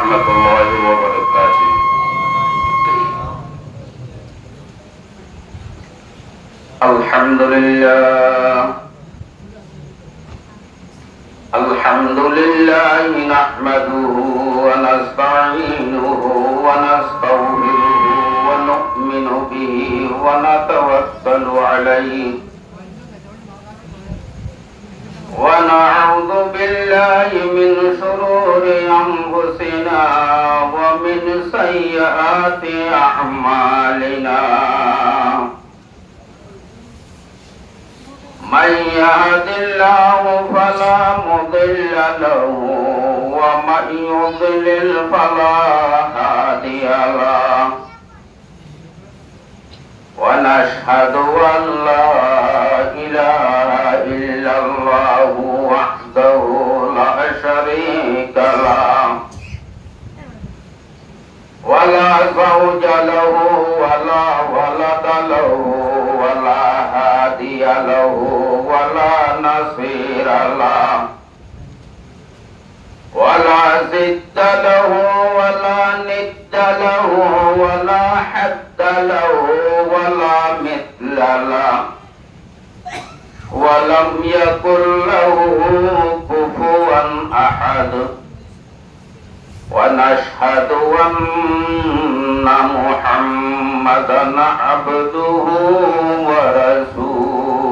ورحمة الله وبركاته. الحمد لله نحمده ونستعينه ونستغفره ونؤمن به ونتوكل عليه ونعوذ بالله من شرور أنفسنا ومن سيئات أعمالنا. من يهد الله فلا مضل له ومن يضلل فلا هادي له. ونشهد أن لا إله إلا الله وحده لا شريك له ولا زوج له ولا ولد له ولا هادي له ولا نصير له ولا ضد له ولا ند له ولا حد له ولا مثل له ولم يكن له كفوا أحد. ونشهد أن محمدا عبده ورسوله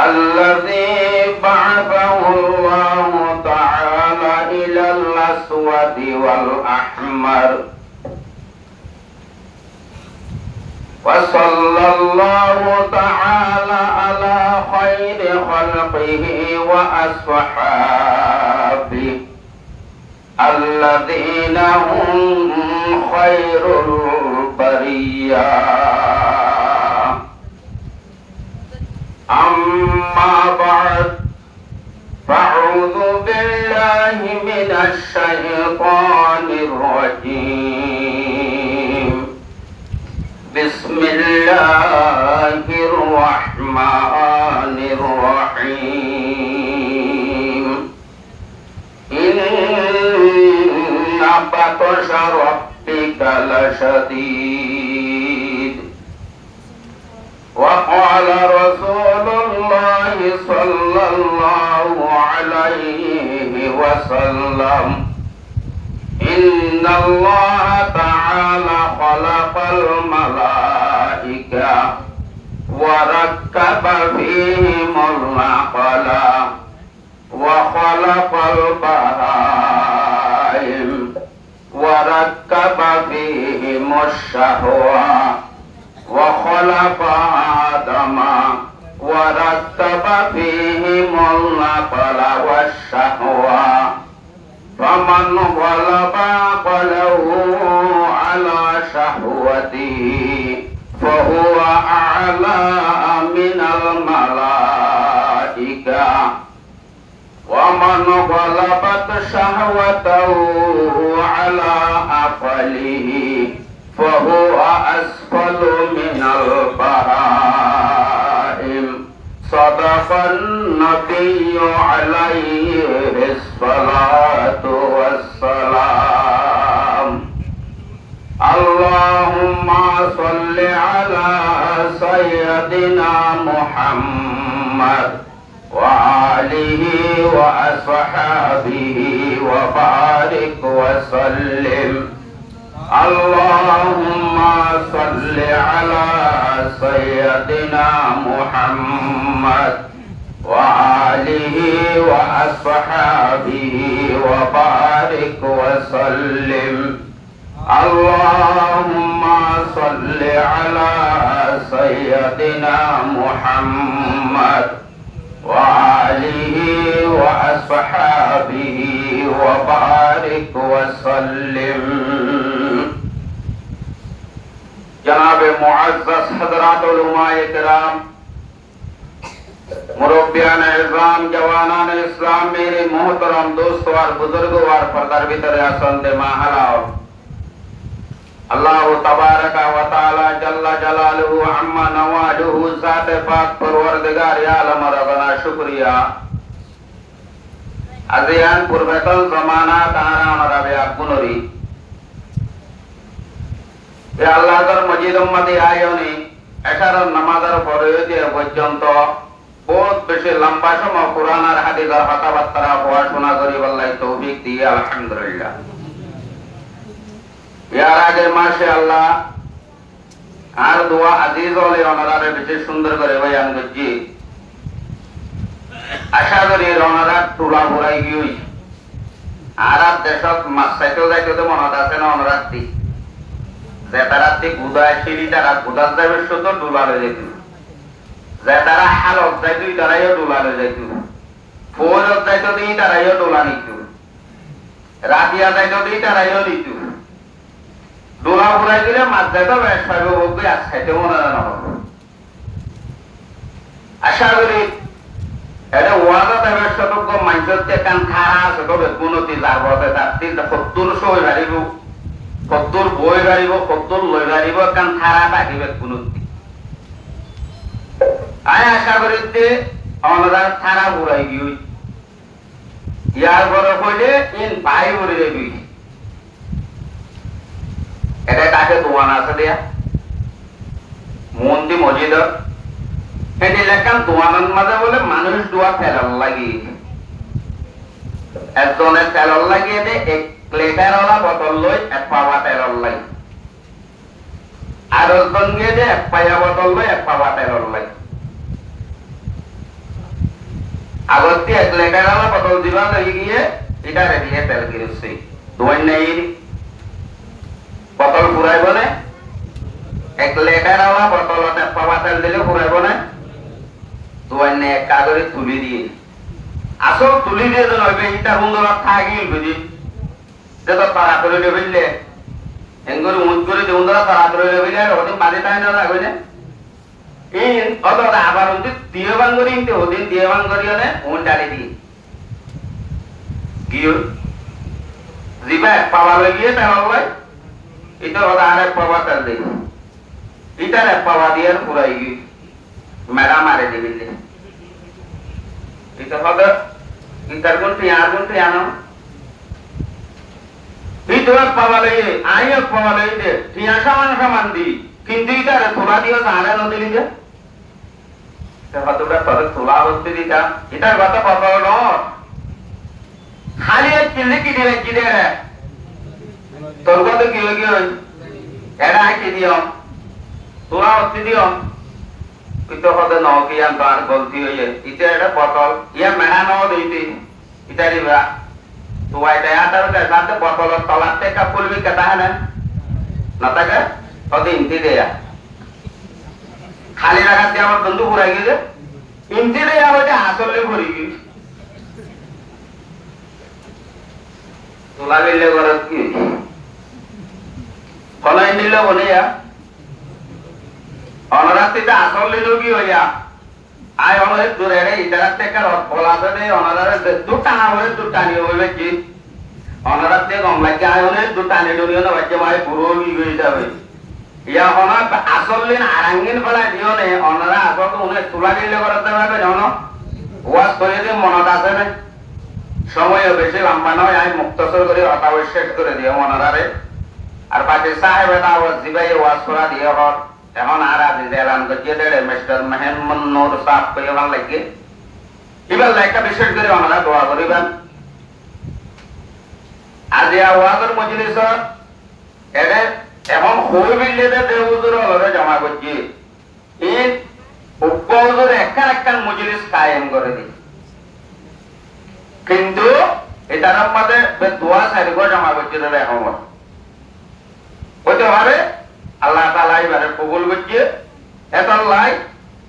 الذي بعثه الله تعالى إلى الأسود والأحمر. وصلى الله تعالى على خير خلقه وأصحابه الذين هم خير البرية. أما بعد فأعوذ بالله من الشيطان الرجيم. بسم الله الرحمن الرحيم. إن بطش ربك لشديد. وقال رسول الله صلى الله عليه وسلم إن الله تعالى خلق الملائكة وركب فيهم العقل وخلق البهائم وركب فيهم الشهوة وخلق آدم وركب فيهم العقل والشهوة. فمن غلب عقله على شهوته فهو أعلى من الملائكة. ومن غلبت شهوته على عقله فهو أسفل من البهائم. صدق النبي عليه الصلاة والسلام. اللهم صل على سيدنا محمد وآله وأصحابه وبارك وسلم. اللهم صل على سيدنا محمد وآله وأصحابه وبارك وسلم. اللهم صل على سيدنا محمد وآله وأصحابه وبارك وسلم. जनाब मुअज़्ज़ज़ हज़रात उलमाए किराम, मुरब्बियान इज़ाम, जवानान इस्लाम, मेरे मोहतरम दोस्तों और बुजुर्गों और पर्दार भीतर आसन दे महलाओ, अल्लाह तबारक व तआला जल्ला जलालुहु अम्मा नवाजुहु ज़ात पाक परवरदिगार आलम रब्बना शुक्रिया। আজিয়ান পূর্বেতন জমানা তাহারা অনারাবে আগুনরি এ আল্লাহর মজিদ উম্মতি আয়নি এশারার নামাজের পরে দিয়ে পর্যন্ত বহুত বেশি লম্বা সময় কোরআন আর হাদিসের কথাবার্তা পড়াশোনা করি বল্লাই তৌফিক দিয়ে আলহামদুলিল্লাহ। ইয়ার আগের মাসে আল্লাহ আর দোয়া আজিজ হলে অনারারে বেশি সুন্দর করে বয়ান করছি। আশা করি ওনারা টুলা ঘুরাই গিয়ে আর দেশত মাছ চাইতেও যাইতে মনত আছে না অনরাত্রি যে তারাত্রি গুদায় সিঁড়ি তারা গুদার যাবে শুধু ডুলা লয়ে যাইত, যে তারা হালত যাইতো তারাইও ডুলা লয়ে যাইত, ফৌজত যাইতো দিই তারাইও ডোলা নিত, রাতিয়া যাইতো দিই তারাইও নিত। ডোলা ঘুরাই দিলে মাছ যাইতো ব্যবসায় বলবে আজ খাইতে মনে নহব। আশা করি এটা ওয়াদা দেবের সতর্ক মানুষকে কান খারা আছে তবে গুণতি যার বলতে তার 70 সই বাড়িব, 70 বই বাড়িব, 70 লই বাড়িব, কান খারা থাকিবে গুণতি। আমি আশা করি যে আমাদের খারা ঘুরাই গিয়ে ইয়ার পরে কইলে ইন ভাই ঘুরে যাবি এটা কাকে দোয়ান আছে দিয়া মন্দি মসজিদ সেটি লেখান দোয়ানের মাঝে বলে মানুষ দোয়া ফেলার লাগি একজনের তেলর লাগিয়ে দে 1 লিটারওয়ালা বোতল লই 1 পাওয়া তেলর লাগে, আর একজন গিয়ে দে 1 পায়া বোতল লই 1 পাওয়া তেলর লাগে। আগতে 1 লিটারওয়ালা বোতল দিবা লাগি গিয়ে এটা রেডিয়ে তেল কিনছি দোয়ান নেই বোতল ফুরাইব না, 1 লিটারওয়ালা বোতল 1 পাওয়া তেল দিলে ফুরাইব না। দোয়ান নে কাগজে তুলি দিয়ে আসল তুলি দিয়ে তো নইবে এটা সুন্দর থাকিল বুঝি যে তো তারা করে দেবিলে এঙ্গরে মুজ করে দেউন দ্বারা তারা করে দেবিলে ওদিন বাদে তাই না লাগবে না ইন অত আবার ওদি দিয়ে বাঙ্গরি ইনতে ওদিন দিয়ে বাঙ্গরি হলে উন ডালি দি গিয়ে জিবা পাওয়া লাগিয়ে তার হয় এটা ওরা আরেক পাওয়া তার দেই এটার এক পাওয়া দিয়ে পুরাই গিয়ে মেরা মারে দিবিলে এটা হবে ইন্টার গুনটি আর গুনটি আনো itu pawalai ayo pawalai de tia saman di কিন্তু ইটারে তোলা দিও জানে নদী দিতে তে হতটা তরে তোলা হতে দিতা এটার কথা কথা হলো খালি চিল্লি কি দিলে কি দেরে তোর কথা কি লাগি হই এরা কি দিও তোলা হতে দিও কিন্তু হতে ন কি আন তার গলতি হইয়ে ইতে এটা বোতল ইয়া মেনা ন দিতে ইতারি বা তো এটা আটার কাছে বোতলের তলাতে কাপড়বি কথা না না থাকে ওদি ইনতি দেয়া খালি রাখাতে আমার বন্ধু ঘুরাই গেছে ইনতি দেয়া ওটা আসলে ঘুরি গি তোলা গেলে ঘরে কি ফলাই নিলে বনিয়া অনরাত্রিতে আসলে লগি হইয়া আয় অনেক দূরে রে ইতারার থেকে বলা আছে অনারে দুটানা হলে দুটানি হইবে কি অনারাতে কম লাগে আয় অনেক দুটানি ডুনিও না বাচ্চা মাই পুরো হয়ে যাবে ইয়া অনার আসলে আরাঙ্গিন ফেলা দিও নে অনারা আসল তো উনি তোলা দিলে করতে পারবে জানো ওয়াজ করে দিয়ে মনত আছে না সময় বেশি লম্বা নয় আমি মুক্তসর করে অতাবশ্যক করে দিও অনারারে আর বাকি সাহেব এটা আওয়াজ দিবাই ওয়াজ করা দিয়ে হর এখন আর আজি এলান করছে দেড়ে মিস্টার মেহমান নূর সাহেব কইবার লাগে এবার একটা বিশেষ করে আমরা দোয়া করিবেন আজি আওয়াজের মজলিস এডে এখন হই বিল্লেতে দেউজুর হলে জমা করছি এই উপজুর একখান মজলিস কায়েম করে দি কিন্তু এটার মধ্যে দোয়া সারিব জমা করছে দাদা এখন হইতে পারে আল্লাহ তাআলা এবারে কবুল করছে এত লাই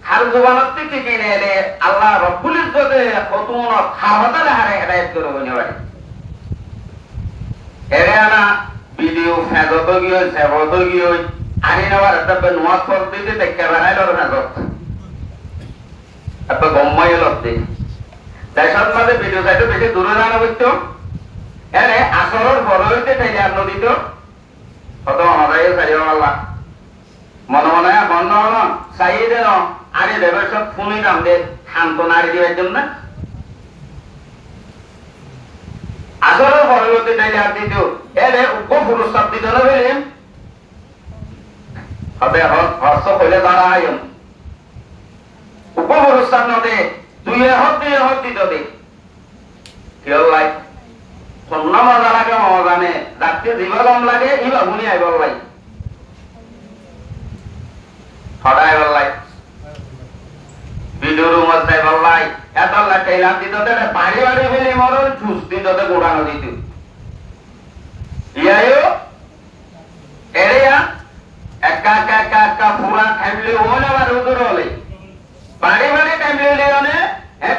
খার জবানত থেকে কিনে এলে আল্লাহ রব্বুল ইজ্জতে কতন খাওয়াতে হারে হেদায়েত করে বনে পারে এরে না ভিডিও ফেজত গিয়ে সেবত গিয়ে আনি নেওয়ার একটা নোয়াজ করতে দিতে দেখতে বেড়াইল ফেজত একটা গম্মাই লড়তে দেশের মাঝে ভিডিও সাইটে বেশি দূরে জানা করতো এনে আসরের বড় হইতে চাইলে আর নদীত কত অনাদায় চাইও আল্লাহ মনে মনে মন ন চাইয়ে দেন আরে দেবের সব ফোনই দাম দে শান্ত নারী দিবার জন্য পরবর্তী টাইলে আর দ্বিতীয় এর উপপুরস্কার দিতে না বলিম হবে হস্ত কইলে তারা আয়ম উপপুরস্কার নদে দুই হত দিত দে কেউ লাই সন্না মজা লাগে মজা নে যাতে জীবন লাগে ইবা শুনি আইব লাই সদায় বললাই ভিডিও রুমত যাই বললাই এত লাইলাম দিত বাড়ি বাড়ি ফেলে মরল জুস দিত গোড়ানো দিত ইয়ায়ো এরিয়া একা একা একা একা পুরা ফ্যামিলি ওনে আবার উদর হলে বাড়ি বাড়ি ফ্যামিলি ওনে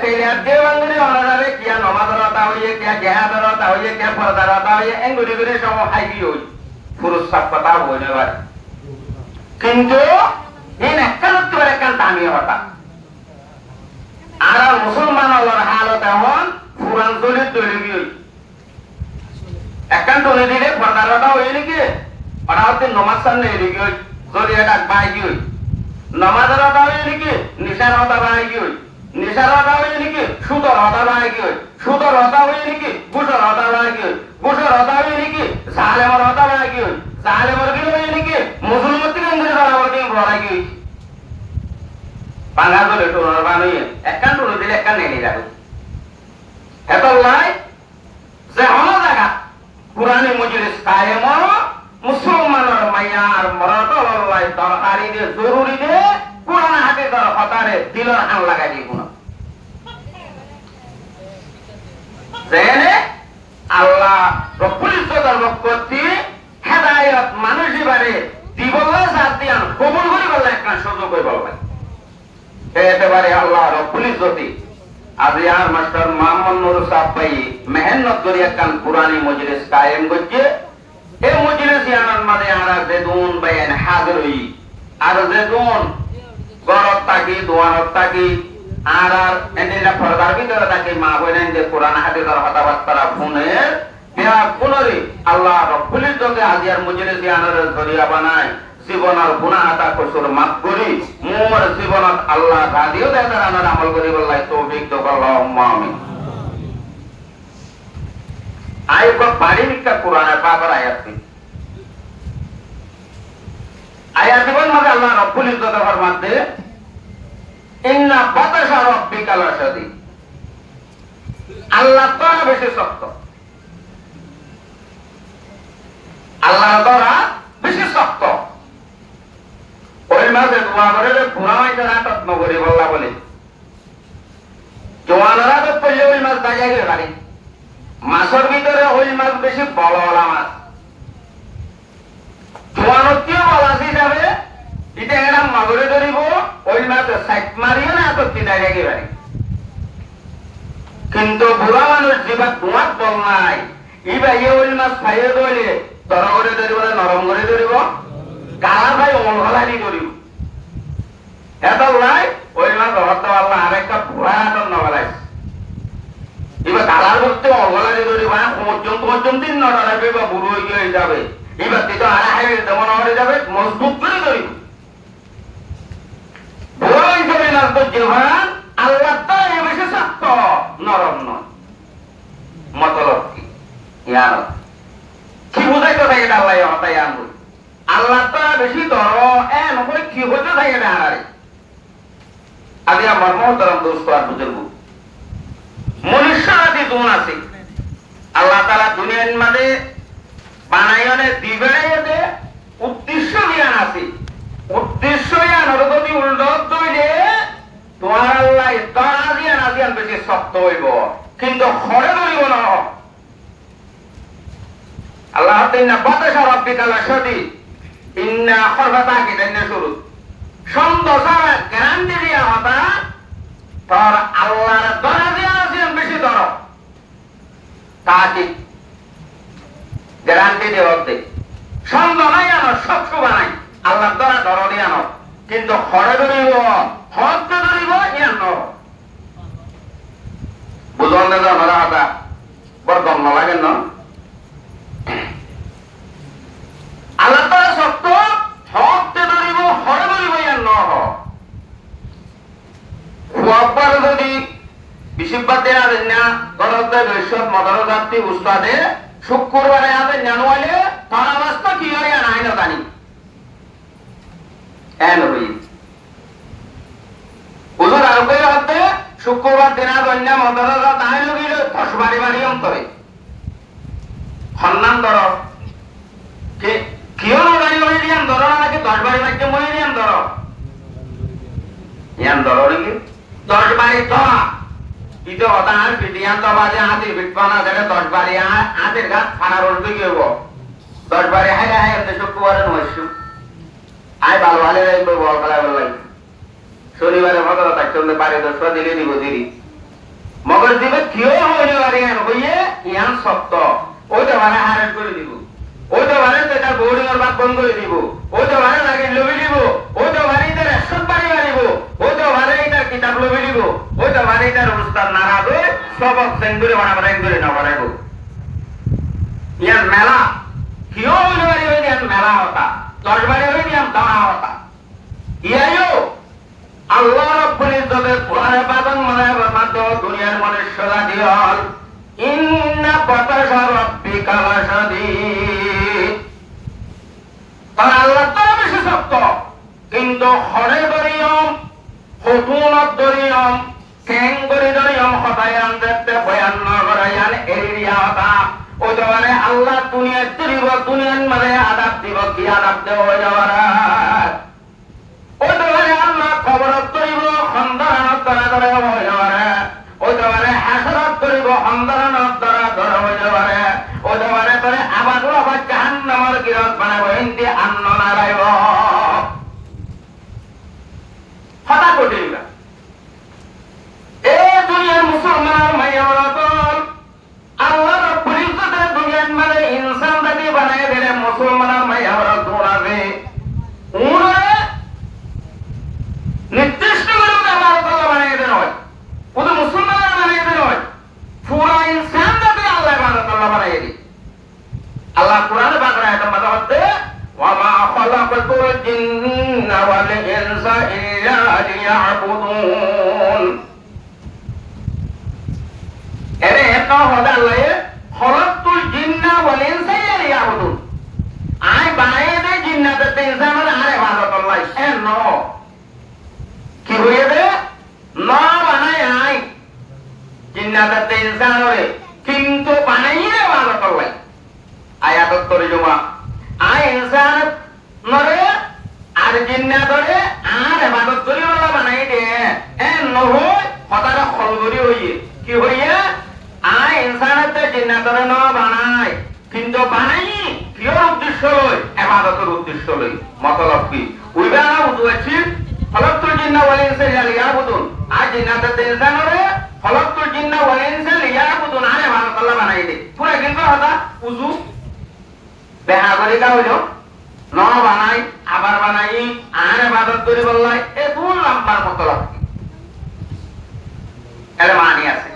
তেলিয়ার দিয়ে বাঙ্গুরি অনারে কিয়া নমাদরতা হইয়ে কিয়া গেহাদরতা হইয়ে কিয়া ফরদারতা হইয়ে এঙ্গুরি গুরি সব হাইবি হই পুরুষ সব কথা হইনে পারে কিন্তু এই একটা নতুন একটা দামি হঠাৎ আর মুসলমান হওয়ার হালত এমন পুরাঞ্চলের তৈরি হই একটা তৈরি দিলে ফরদারতা হই নাকি ওরা হচ্ছে নমাজ সামনে এদিকে হই যদি এটা বাই কি হই নমাজের হতা হই নাকি নিশার হতা বাই কি হই নিশার হতা হই নাকি সুদর হতা বাই কি হই সুদর হতা হই নাকি ঘুষর হতা বাই কি হই ঘুষর হতা হই নাকি জালেমর হতা বাই কি হই জালেমর কি হই নাকি মুসলমান থেকে ইংরেজ বরাবর কি বড়াই কি হই বাংলা ধরে টোনার বানিয়ে একটা টোনা দিলে একটা নেই যাবে এত লাই যে হলো জায়গা পুরানি মজলিস কায়েম মুসলমানের মাইয়ার মরতল লাই দরকারি দে জরুরি দে পুরানা হাতে ধর হতারে দিলর হান লাগাই দি কোন জেনে আল্লাহ রব্বুল ইজ্জতের বক্কতি হেদায়েত মানুষই বারে দিবল্লা সাথ দিয়ান কবুল করি বললা একটা সুযোগ কই বললা এবারে আল্লাহ রব্বুল ইজ্জতি আজ ইয়ার মাস্টার মোহাম্মদ নুর সাহেব ভাই মেহনত করি একখান পুরানি মজলিস কায়েম করছে এই মজলিস ইয়ানার মাঝে আরা যেদুন বাইন হাজির হই আর যেদুন গরত থাকি দোয়ানত থাকি আর এন্ডিলা ফরদার ভিতরে থাকি মা বলেন যে কোরআন হাদিসের কথাবার্তা শুনে দেয়া পুনরি আল্লাহ রব্বুল ইজ্জতি আজ ইয়ার মজলিস ইয়ানার জরিয়া বানায় জীবনের গুনাহ আতা কসুর মাফ করি মোর জীবনত আল্লাহ রাদিও দেদার আনার আমল করি বললাই তৌফিক দাও আল্লাহুম্মা আমিন আয়াত বাড়ি নিকা কোরআনের পাকের আয়াত আয়াত দিবেন মানে আল্লাহ রব্বুল ইজ্জত ফরমাতে ইন্না বাতাশা রাব্বিকা লাশাদীদ আল্লাহ তাআলা বেশি শক্ত আল্লাহ তাআলা বেশি শক্ত ওই মাঝে দোয়া করে পুরামাই যারা তত্ন করি বল্লা বলে জোয়ানরা তো পড়লে ওই মাছ দাঁড়িয়ে গেলে বাড়ি মাছের ভিতরে ওই মাছ বেশি বলওয়ালা মাছ জোয়ানত্তীয় বলাস হিসাবে এটা একটা মাগুরে ধরিব ওই মাছ সাইট মারিও না এত দাঁড়িয়ে গেলে বাড়ি কিন্তু বুড়া মানুষ যেবা তোমার বল নাই ই ভাইয়ে ওই মাছ খাইয়ে ধরলে তর করে ধরিব না নরম করে ধরিব কালা ভাই অনহলানি ধরিব এত লাই ওই মাছ হয়তো আল্লাহ আরেকটা বুড়া হাতর নগলাইছে এবার কালার করতে অনহলানি ধরিব পর্যন্ত নড়াবে বা বুড়ো হয়ে যাবে এবার তো আর হাই যেমন হয়ে যাবে মজবুত করে ধরিব বুড়ো হিসেবে মাছ তো যেভান আল্লাহ তো এ বেশি শক্ত নরম নয় মতলব কি ইয়ার কি বুঝাইতে থাকে আল্লাহ হতাই আনবো আল্লাহ তো বেশি ধর নয় কি হতে থাকে না আরে আদি আমার মহতরম দোস্ত আর বুজুর্গ মনুষ্য আদি গুণ আছে আল্লাহ তাআলা দুনিয়ার মাঝে বানাইনে দিবেড়াইতে উদ্দেশ্য জ্ঞান আছে উদ্দেশ্য জ্ঞান যদি উল্টো তৈলে তোমার আল্লাহ তাআলা জ্ঞান আজিয়ান বেশি শক্ত হইব কিন্তু খরে ধরিব না আল্লাহ তাআলা বাতাসা রাব্বিকা লাশাদীদ ইন্না খরবাতা কি দেন শুরু সন্দসা গ্যারান্টি দিয়া হতা তোর আল্লাহর দরজা আছে বেশি ধর তাকি গ্যারান্টি দিয়ে হতে সন্দ নাই আনো সবস বানাই আল্লাহর দ্বারা ধর দিয়ে আনো কিন্তু খরে ধরিব হতে ধরিব ইয়ান বুঝল না আমরা হাতা বড় দম লাগে না আল্লাহ তাআলা সত্য হতে ধরিব হরে ধরিব ইয়ান ন হ যদি বিশিব্বাদ দেয়া না গরজে বৈশ্বত মদরজাতি উস্তাদে শুক্রবারে আবে জানুয়ালে তারাবাস্তা কি হয় নাই না জানি এন হই হুজুর আর কই হতে শুক্রবার দিনা গন্যা মদরজাত আই লগিল 10 বাড়ি বাড়ি অন্তরে সম্মান ধর কে কিও না গাড়ি হই দিয়ান ধর নাকি 10 বাড়ি বাড়ি মই দিয়ান ধর ইয়ান ধর নাকি 10 বাড়ি ধরা ইতো কথা আর বিদিয়ান তো বাজে হাতি বিটপানা ধরে 10 বাড়ি আদের গাছ খানা রলবে কি হবো 10 বাড়ি হাইরা হাইরা শুক্রবারে নয়শু আই ভালো ভালো রাইব বল খেলা বললাই শনিবারে মগর তাকলে পারে 10 দিলে দিব দিরি মগর দিবে কিও হইলে বাড়ি আন হইয়ে ইয়ান সত্য ওইটা মানে হারেট করে দিব ওইটা মানে এটা বোর্ডিং এর বাদ বন্ধ করে দিব ওইটা মানে লাগে লবি দিব ওইটা মানে এটা রেশন বাড়ি বাড়িব ওইটা মানে এটা কিতাব লবি দিব ওইটা মানে এটা উস্তাদ না রাবে সবক সেন্ডুরে বানাবো সেন্ডুরে না বানাবো ইয়ান মেলা কিও হইলে বাড়ি হইলে ইয়ান মেলা হতা 10 বাড়ি হইলে ইয়ান দাওয়া হতা ইয়ায়ো আল্লাহ রাব্বুল ইজ্জতের কোরআনে পাবন মানে বাতো দুনিয়ার মনুষ্য জাতির ইন্না বাতাশা রাব্বিকা লাশাদীদ আল্লাহ তাআলা বেশি শক্ত কিন্তু হরে দরিয়ম হুতুনত দরিয়ম কেং দরিয়ম হতায়ান দেখতে বয়ান না করায়ান এরিয়াটা ওইটারে আল্লাহ দুনিয়ার দিব দুনিয়ার মানে আযাব দিব কি আযাব দেব যাওয়ারা ওইটারে আল্লাহ খবরত করিব খন্দানত করা করে যাওয়ারা ওইটারে হাসরত করিব খন্দানত দ্বারা ধরা হয়ে যাওয়ারে ওইটারে করে আবার আবার জাহান্নামের গিরত বানাবো হিন্দি আন্ন নারাইব হতা কঠিন এই দুনিয়ার মুসলমান মাইয়ারা বল আল্লাহ রাব্বুল ইজ্জতের দুনিয়ার মানে ইনসান দাবি বানায় দিলে মুসলমানের মাইয়ারা দৌড়াবে ওরে নির্দিষ্ট করে আল্লাহ তাআলা বানায় দেন হয় ওটা মুসলমানের বানায় দেন হয় পুরা ইনসান দাবি আল্লাহ তাআলা বানায় দেন আল্লাহ কোরআনে বাংলা আয়াত মধ্যে হচ্ছে ওয়া মা খালাকাতুল জিন্না ওয়াল ইনসা ইল্লা লিয়াবুদুন এরে একটা হদা আল্লাহ খালাকাতুল জিন্না ওয়াল ইনসা ইল্লা লিয়াবুদুন আই বানায়ে দে জিন্নাতে ইনসানের আর ইবাদত আল্লাহ এর ন কি হয়ে দে না বানায় আই জিন্নাতে ইনসানরে কিন্তু বানাইয়ে ইবাদত আল্লাহ আয়াতত তরজমা আই ইনসান নরে আর জিন্নাত ধরে আর ইবাদত করি ওলা বানাই দে এ নহই হতারা খলগরি হইয়ে কি হইয়ে আই ইনসানতে জিন্নাত ধরে ন বানাই কিন্তু বানাই কির উদ্দেশ্য লই ইবাদতের উদ্দেশ্য লই মতলব কি ওইবা না উদ্দেশ্য ফলাতুল জিন্না ওয়াল ইনসা লিয়াবুদুন আই জিন্নাতে ইনসানরে ফলাতুল জিন্না ওয়াল ইনসা লিয়াবুদুন আর ইবাদত আল্লাহ বানাই দে পুরা কিন্তু হতা উযু বেহাগরিকা হইল ন বানাই আবার বানাই আর ইবাদত করি বললাই এ দুই নাম্বার মতলব এর মানি আছে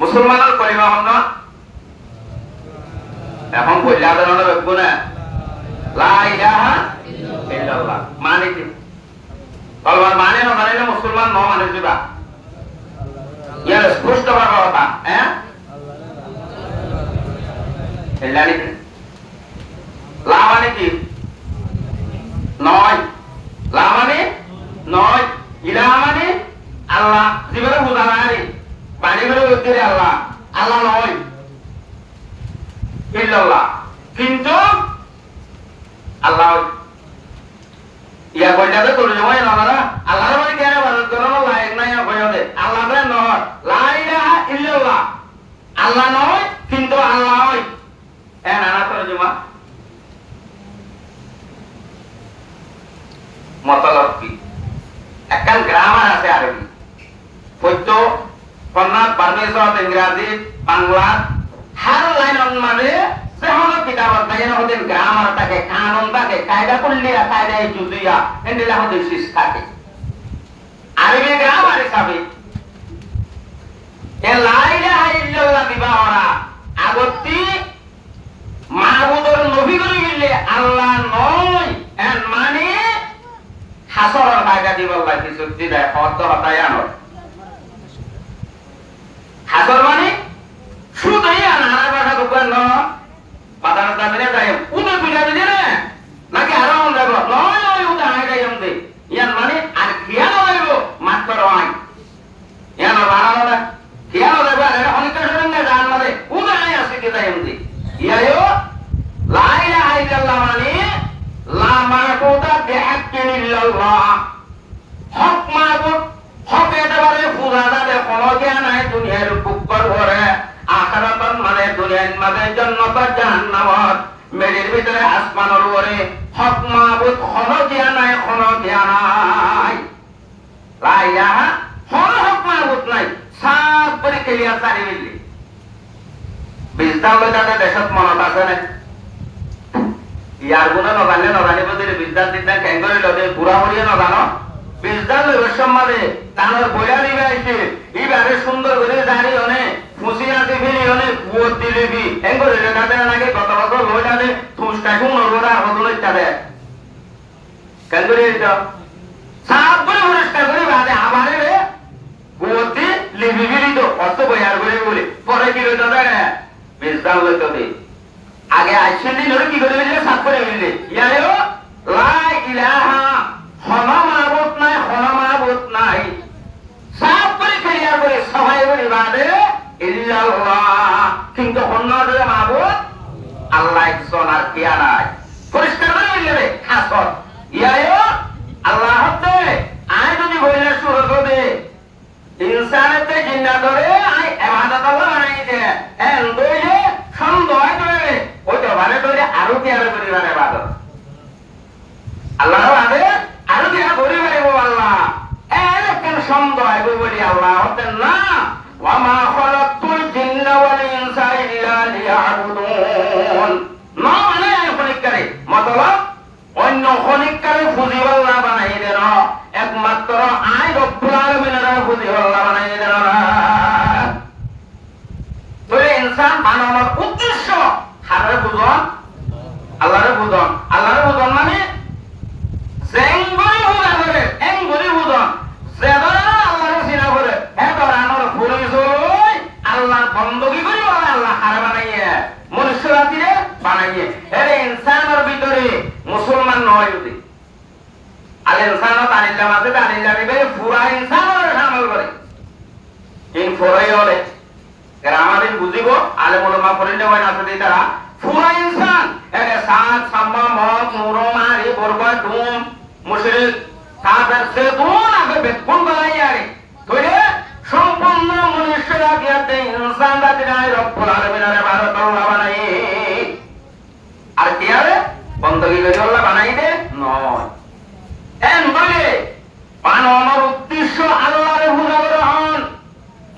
মুসলমানের কলিমা হল এখন কইলা দেন বেগবো না লা ইলাহা ইল্লাল্লাহ মানে কি কলমার মানে না মানে মুসলমান ন মানে দিবা ইয়ার স্পষ্ট ভাবে কথা হ্যাঁ এলানি লা মানে কি নয় লা মানে নয় ইলাহা মানে আল্লাহ জীবনে বুঝানারি বাড়ি করে উত্তরে আল্লাহ আল্লাহ নয় ইল্লাল্লাহ কিন্তু আল্লাহ ইয়া কইলাতে তোর জমাই না না আল্লাহর মানে কেন বাদ করন লাইক নাই কইতে আল্লাহ রে নয় লা ইলাহা ইল্লাল্লাহ আল্লাহ নয় কিন্তু আল্লাহ হয় এ নানা তোর জমা মতলব কি একখান গ্রামার আছে আরবি পদ্য কন্নড় বাংলাদেশ ইংরেজি বাংলা হার লাইন মানে যেমন কিতাবত বাইরে হতেন গ্রামার থাকে কানুন থাকে কায়দা কুল্লিয়া কায়দা জুজিয়া এন্ডিলা হতে শিস থাকে আরবি গ্রামার হিসাবে এ লা ইলাহা ইল্লাল্লাহ বিবাহরা আগতি মাহবুদুর নবী করে গেলে আল্লাহ নয় এর মানে হাসরের কায়দা দিবল্লাহ কিছু দিদা হত হতায়ানো আসল মানে শুধুই আনারা বাসা দোকান ন বাজার দামে যাই উদে পিঠা দিলে না নাকি আরো যাব নয় ওই উদে আয় যাই আমদে ইয়ান মানে আর খেয়াল হইব মাত্র আয় ইয়ান বানানো না খেয়াল হইব আর অনেক সঙ্গে জান মানে উদে আয় আসে কি যাই আমদে ইয়ায়ো লা ইলাহা ইল্লাল্লাহ মানে লা মাবুদা বিহাক্কিন ইল্লাল্লাহ হক মাবুদ হক একেবারে ফুরাদা দে কোনো জ্ঞান নাই দুনিয়ার বুকর ভরে আখিরাত মানে দুনিয়ার মাঝে জান্নাত জাহান্নাম মেরির ভিতরে আসমানের উপরে হক মাবুদ কোনো জ্ঞান নাই লা ইলাহা কোনো হক মাবুদ নাই সব করে ক্লিয়ার সারি মিললি বিজদাল লইতাতে দেশত মনত আছে না ইয়ার গুণ নজানি বদিলে বিজদাল দিতা কেন করে লদে পুরা হরিয়ে নজানো বিজদাল লইবার সম্মানে তানোর বইয়া দিবে আইছে ইবারে সুন্দর করে জানি অনে ফুসিয়াতে ফিরি অনে কুয়ত দিলেবি এঙ্গরে লেখাতে নাকি কত বছর লইতাতে তুষ্টা সুন্দর হদুল ইত্যাদি কেন করে এটা সাপ করে পরিষ্কার করে বাদে আমারে রে কুয়ত লিবি বিলি তো অত বইয়ার করে বলে পরে কি লইতো দেয় বিজদাল লইতো আগে আইছেন দিন কি করে মিললে সাপ করে মিললে ইয়ায়ো লা ইলাহা হনা মাবুদ নাই সাপ করে ক্লিয়ার করে সবাই বলি বাদে ইল্লাল্লাহ কিন্তু অন্যদের মাবুদ আল্লাহ একজন আর কেয়া নাই পরিষ্কার করে মিললে খাসত ইয়ায়ো আল্লাহ হতে আয় যদি বইলে শুরু করে ইনসানেতে জিন্দা ধরে আয় ইবাদত আল্লাহ বানাই দে এন দইলে সন্দেহ করে ওইটা মানে ধরে আরো কি আরো পরিবার ইবাদত আল্লাহ বাদে আরো কি আরো পরিবার আল্লাহ এরকম সন্দেহ আইব বলি আল্লাহ হতেন না ওয়া মা খালাকতুল জিন্না ওয়াল ইনসা ইল্লা লিয়াবুদুন না মানে খনিকারে মতলব অন্য খনিকারে ফুজি আল্লাহ বানাই দেন একমাত্র আই রব্বুল আলামিনের ফুজি আল্লাহ বানাই দেন তোরে ইনসান বানানোর উদ্দেশ্য হারে বুঝন আল্লাহরে বুঝন মানে জেঙ্গরি বুঝা করে এঙ্গরি বুঝন যেদরা আল্লাহরে চিনা করে এদরানোর ফুরি জই আল্লাহ বন্দগি করি বলে আল্লাহ হারে বানাইয়ে মনুষ্য জাতিরে বানাইয়ে এর ইনসানের ভিতরে মুসলমান নয় যদি আল ইনসানত আনিল্লাহ মাঝে আনিল্লাহ নিবে পুরা ইনসানের শামিল করে ইন ফরাই হলে গ্রামাদিন বুঝিব আলেম উলামা পড়িলে হয় না যদি তারা পুরা ইনসান এর সাত সাম্মা মত নুরো মারি বরবা দুম মুশরিক কাফের সে দুন আগে বেকুন বানাইয়ারে তোরে সম্পূর্ণ মনুষ্য জাতিতে ইনসান জাতির রব্বুল আলামিনের ইবাদত আল্লাহ বানাই আর কি আরে বন্দগি করে আল্লাহ বানাই দে নয় এন বলে বানানোর উদ্দেশ্য আল্লাহর হুজুরহন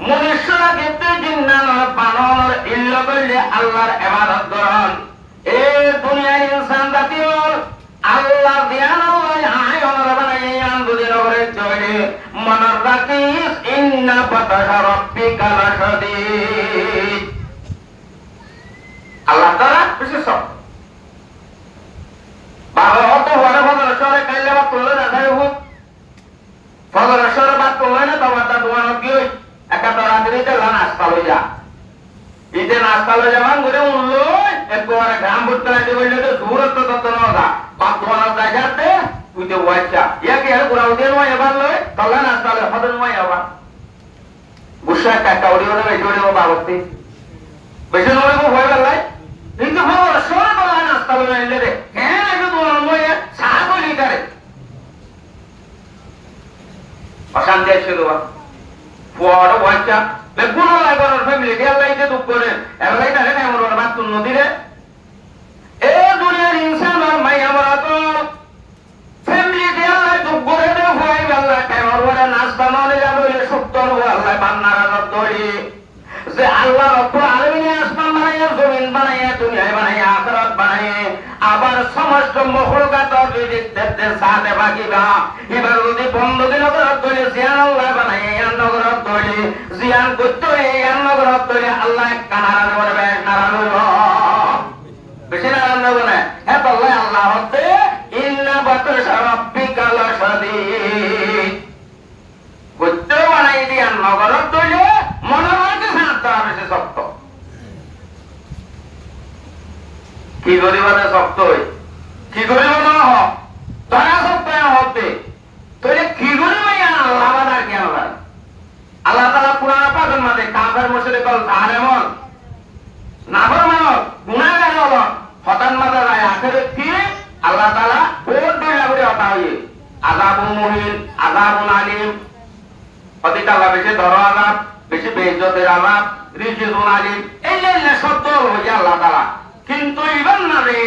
মনুষ্যরা কিন্তু জিন্নার বানানোর ইল্লা করলে আল্লাহর ইবাদত করন এই দুনিয়ার ইনসান জাতীয় আল্লাহ জ্ঞান আয় ওনারা বানাই আন্দোলন করে চলে মনার রাখিস ইন্না বাতাসা রাব্বিকা লাশাদীদ আল্লাহ তাআলা বিশেষ বাবা অত বড় বড় সরে কাইলে বা তুললে না যায় হোক ফজর সরে বাদ তুললে না তোমার তা দোয়া কি হই একা তো রাত্রিতে নাস্তা লই যা ইতে নাস্তা লই যাবান করে উল্লো একবারে গ্রাম ভর্তি লাগে বললে তো দূরত্ব তত না বাদ দোয়া যাইতে তুইতে ওয়াইছা ইয়াকে আর পুরাও দেন ওই এবার লই তলা নাস্তা লই হদন ওই আবার বুশা কাটা ওড়িও না বেজোড়ে ও বাবতি বেজো নরে কো হয়ে গেল কিন্তু ফজর সরে বলা নাস্তা লই এলে রে কেন আগে দোয়া লই সাহাব লিটারে অশান্তি আছে দোয়া পুরো ওয়াইছা বেগুন লাগার ফ্যামিলি কে লাইতে দুঃখ করে এলাই তারে না আমার বাত তুন নদীরে এ দুনিয়ার ইনসান আর মাই আমরা তো ফ্যামিলি কে লাই দুঃখ করে দে হয় আল্লাহ কেমন ওরা নাস্তা নলে যাবে এ সত্তর আল্লাহ বান্নারা দড়ি যে আল্লাহ রব্বুল আলামিন আসমান বানায় জমিন বানায় দুনিয়া বানায় আখিরাত বানায় আবার সমস্ত মখলুকাত দেখতে সাথে বাকিবা এবার যদি বন্ধ নগর দড়ি জিয়ান আল্লাহ বানায় নগর দড়ি জিয়ান করতে এই নগর দড়ি আল্লাহ কানারা করবে নারায়ণ বেশি নারায়ণ বলে এত আল্লাহ হতে ইন্না বাতাসা রাব্বিকা লাশাদীদ করতে বানাই দিয়া নগর দড়ি মনে হয় সাথ কি গরিবানে শক্তই কি গরিব না হ তোরা শক্ত হতে তোরে কি গরিবাই আল্লাহ বাদার কেন ভাই আল্লাহ তাআলা কুরআন পাকের মধ্যে কাফের মুশরিক জালেমন নাফরমান গুনাহগার হল হতান মাদা যায় আখেরে কি আল্লাহ তাআলা বহুত দয়া করে হতা হইয়ে আযাবুল মুহিন আযাবুল আলিম অতি তাআলা বেশি ধর আযাব বেশি বেইজ্জতের আযাব রিজিকুন আলিম এই যে শব্দ হইয়া আল্লাহ তাআলা কিন্তু ইবান না রে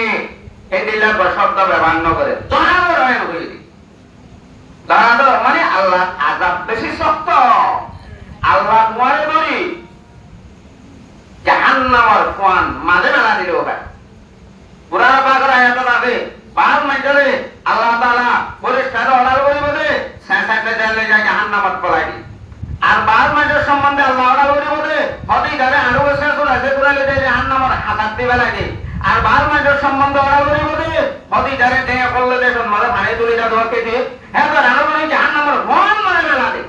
এই দিলা শব্দ ব্যবহার ন করে দয়ার হয়ে হইলি দয়ার মানে আল্লাহ আযাব বেশি শক্ত আল্লাহ মরে বলি জাহান্নামের কোন মাঝে মেলা দিল ওটা কুরআন পাকের আয়াত আছে পাঁচ মাইলে আল্লাহ তাআলা পরিষ্কার অর্ডার করিব যে সাসাতে জানলে যায় জাহান্নামত পলাই আর পাঁচ মাইলের সম্বন্ধে আল্লাহ অর্ডার করিব যে হদি গারে আরো বসে আছে কুরআনে যে জাহান্নামের হাতাত দিবে লাগে আর পাঁচ মাইলের সম্বন্ধে অর্ডার করিব যে হদি গারে দেয়া করলে যে মাঝে পানি তুলিটা ধরকে দিয়ে হ্যাঁ তো রানো মানে জাহান্নামের কোন মাঝে মেলা দে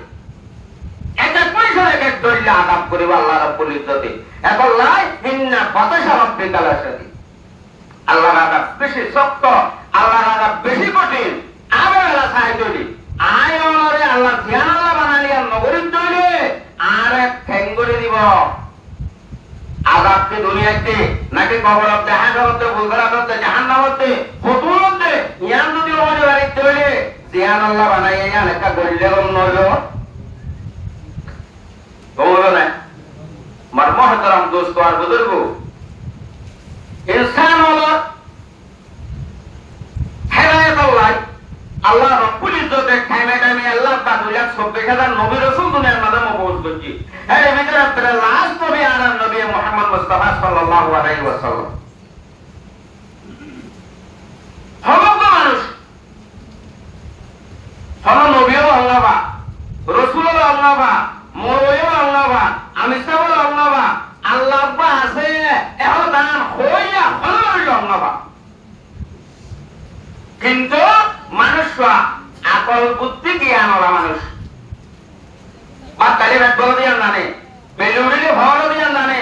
এক এক পয়সা এক এক দলিল আদাব করিব আল্লাহ রাব্বুল ইজ্জতে এখন লাই ইন্না বাতাসা রাব্বিকাল আশাদি আল্লাহর আযাব বেশি শক্ত আল্লাহর আযাব বেশি কঠিন আবার আল্লাহ সাহায্য করি আয় ওরে আল্লাহ ধ্যান আল্লাহ বানালি আর নগরীর তৈরি আর এক ঠ্যাং করে দিব আযাব কি দুনিয়াতে নাকি কবরতে হাসরতে বুলগরাতে জাহান্নামতে ফুতুরতে ইয়ান যদি ওরে বাড়ি তৈরি ধ্যান আল্লাহ বানাইয়া ইয়ান একটা গলিলে গম নইলো বলো না মার মহতরম দোস্ত আর বুজুর্গ ইনসান হলো হেদায়েত আল্লাহ রাব্বুল ইজ্জতের টাইমে টাইমে আল্লাহ পাক 2,24,000 নবী রাসূল দুনিয়ার মাঝে মবউস করছি এর ভিতরে আপনারা লাস্ট নবী আর নবী মুহাম্মদ মুস্তাফা সাল্লাল্লাহু আলাইহি ওয়াসাল্লাম সমগ্র মানুষ সব নবীও আল্লাহ বা রাসূলও আল্লাহ বা মরও আল্লাহ বা আমি সবও আল্লাহ বা আল্লাহ বা আছে এখন দান হইয়া হলো আল্লাহ বা কিন্তু মানুষ আকল বুদ্ধি জ্ঞান ওরা মানুষ বাতালি ব্যাগ দিয়ে জানে বেলুড়িলে ভর দিয়ে জানে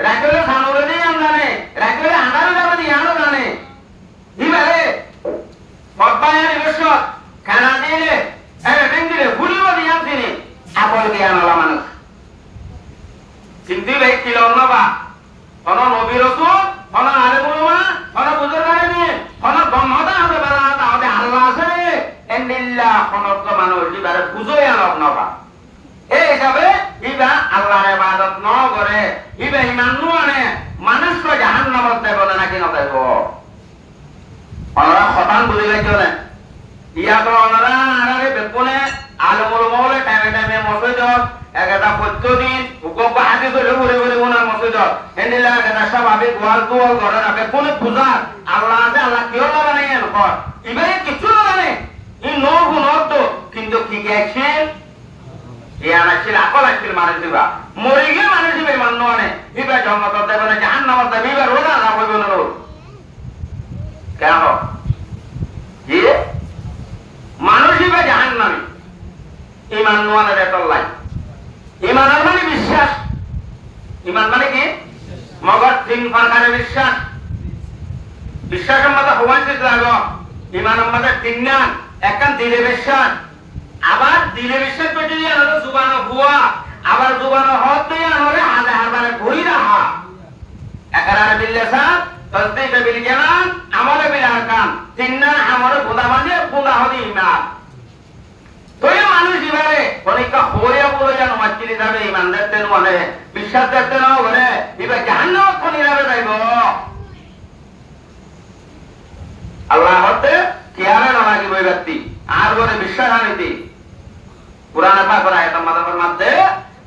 রাখলে সানুরে দিয়ে জানে রাখলে আন্ধারে যাবে দিয়ে জানে দিবারে পদ্মায় নিবেশ খানা দিলে দিলে ভুলিব দিয়ে তিনি আকল জ্ঞান ওরা মানুষ কিন্তু ভাই ছিল বা কোন নবী রাসূল কোন আলেম উলামা কোন বুজুর্গারে নিয়ে কোন ব্রহ্মতা হবে বেলাটা হবে আল্লাহ আছে এন্ডিল্লাহ কোন মানুষ দিবারে বুঝই আলোক নবা এই হিসাবে ইবা আল্লাহর ইবাদত ন করে ইবা ইমান নুয়ানে মানুষকে জাহান্নামত দেব না নাকি নদেব ওনারা খতান বুঝি গেছে না ইয়া তো ওনারা আরে বেপনে আলেম উলামা টাইমে টাইমে মসজিদ একটা প্রত্যেকদিন হুকুম হাতে ধরে ঘুরে ঘুরে ওনার মসজিদ হেন্ডিলা একটা স্বাভাবিক ওয়াল দুয়াল ঘরে রাখে কোনে পূজা আল্লাহ আছে আল্লাহ কেউ লাগানে কর ইবারে কিছু লাগানে ই নো গুণত কিন্তু কি গেছেন ইয়ান আছিল আকল আছিল মানুষ দিবা মরে গিয়ে মানুষ দিবে মান্য আনে ইবা জন্মত দেবে না জাহান্নামত দেবে ইবা রোজা না হইব না রোজ কেন কি মানুষ ইবা জাহান্নামে ইমান নোয়ানের এত লাই ইমান মানে বিশ্বাস ইমান মানে কি মগর তিন প্রকারের বিশ্বাস বিশ্বাসের মধ্যে হওয়ার চেষ্টা লাগো ইমানের মধ্যে তিন নাম একখান দিলে বিশ্বাস আবার দিলে বিশ্বাস পেটে দিয়ে আনো জুবানো হুয়া আবার জুবানো হত দিয়ে আনলে হাতে হারবারে ঘুরি রাহা একারারে বিল্লাসা তসদিক বিল জানান আমলে বিল আরকান তিন নাম আমলে গোদা মানে গোদা হদি ইমান তোই মানুষ ইবারে পরীক্ষা হইয়া বলে যেন মাতৃ যাবে ইমানদার দেন মানে বিশ্বাস দেখতে নাও ঘরে এবার জাহান্নামত কোনি যাবে যাইব আল্লাহ হতে কিয়ারে না লাগিব এই ব্যক্তি আর বলে বিশ্বাস আনিতি কুরআনে পাকের আয়াতের মধ্যে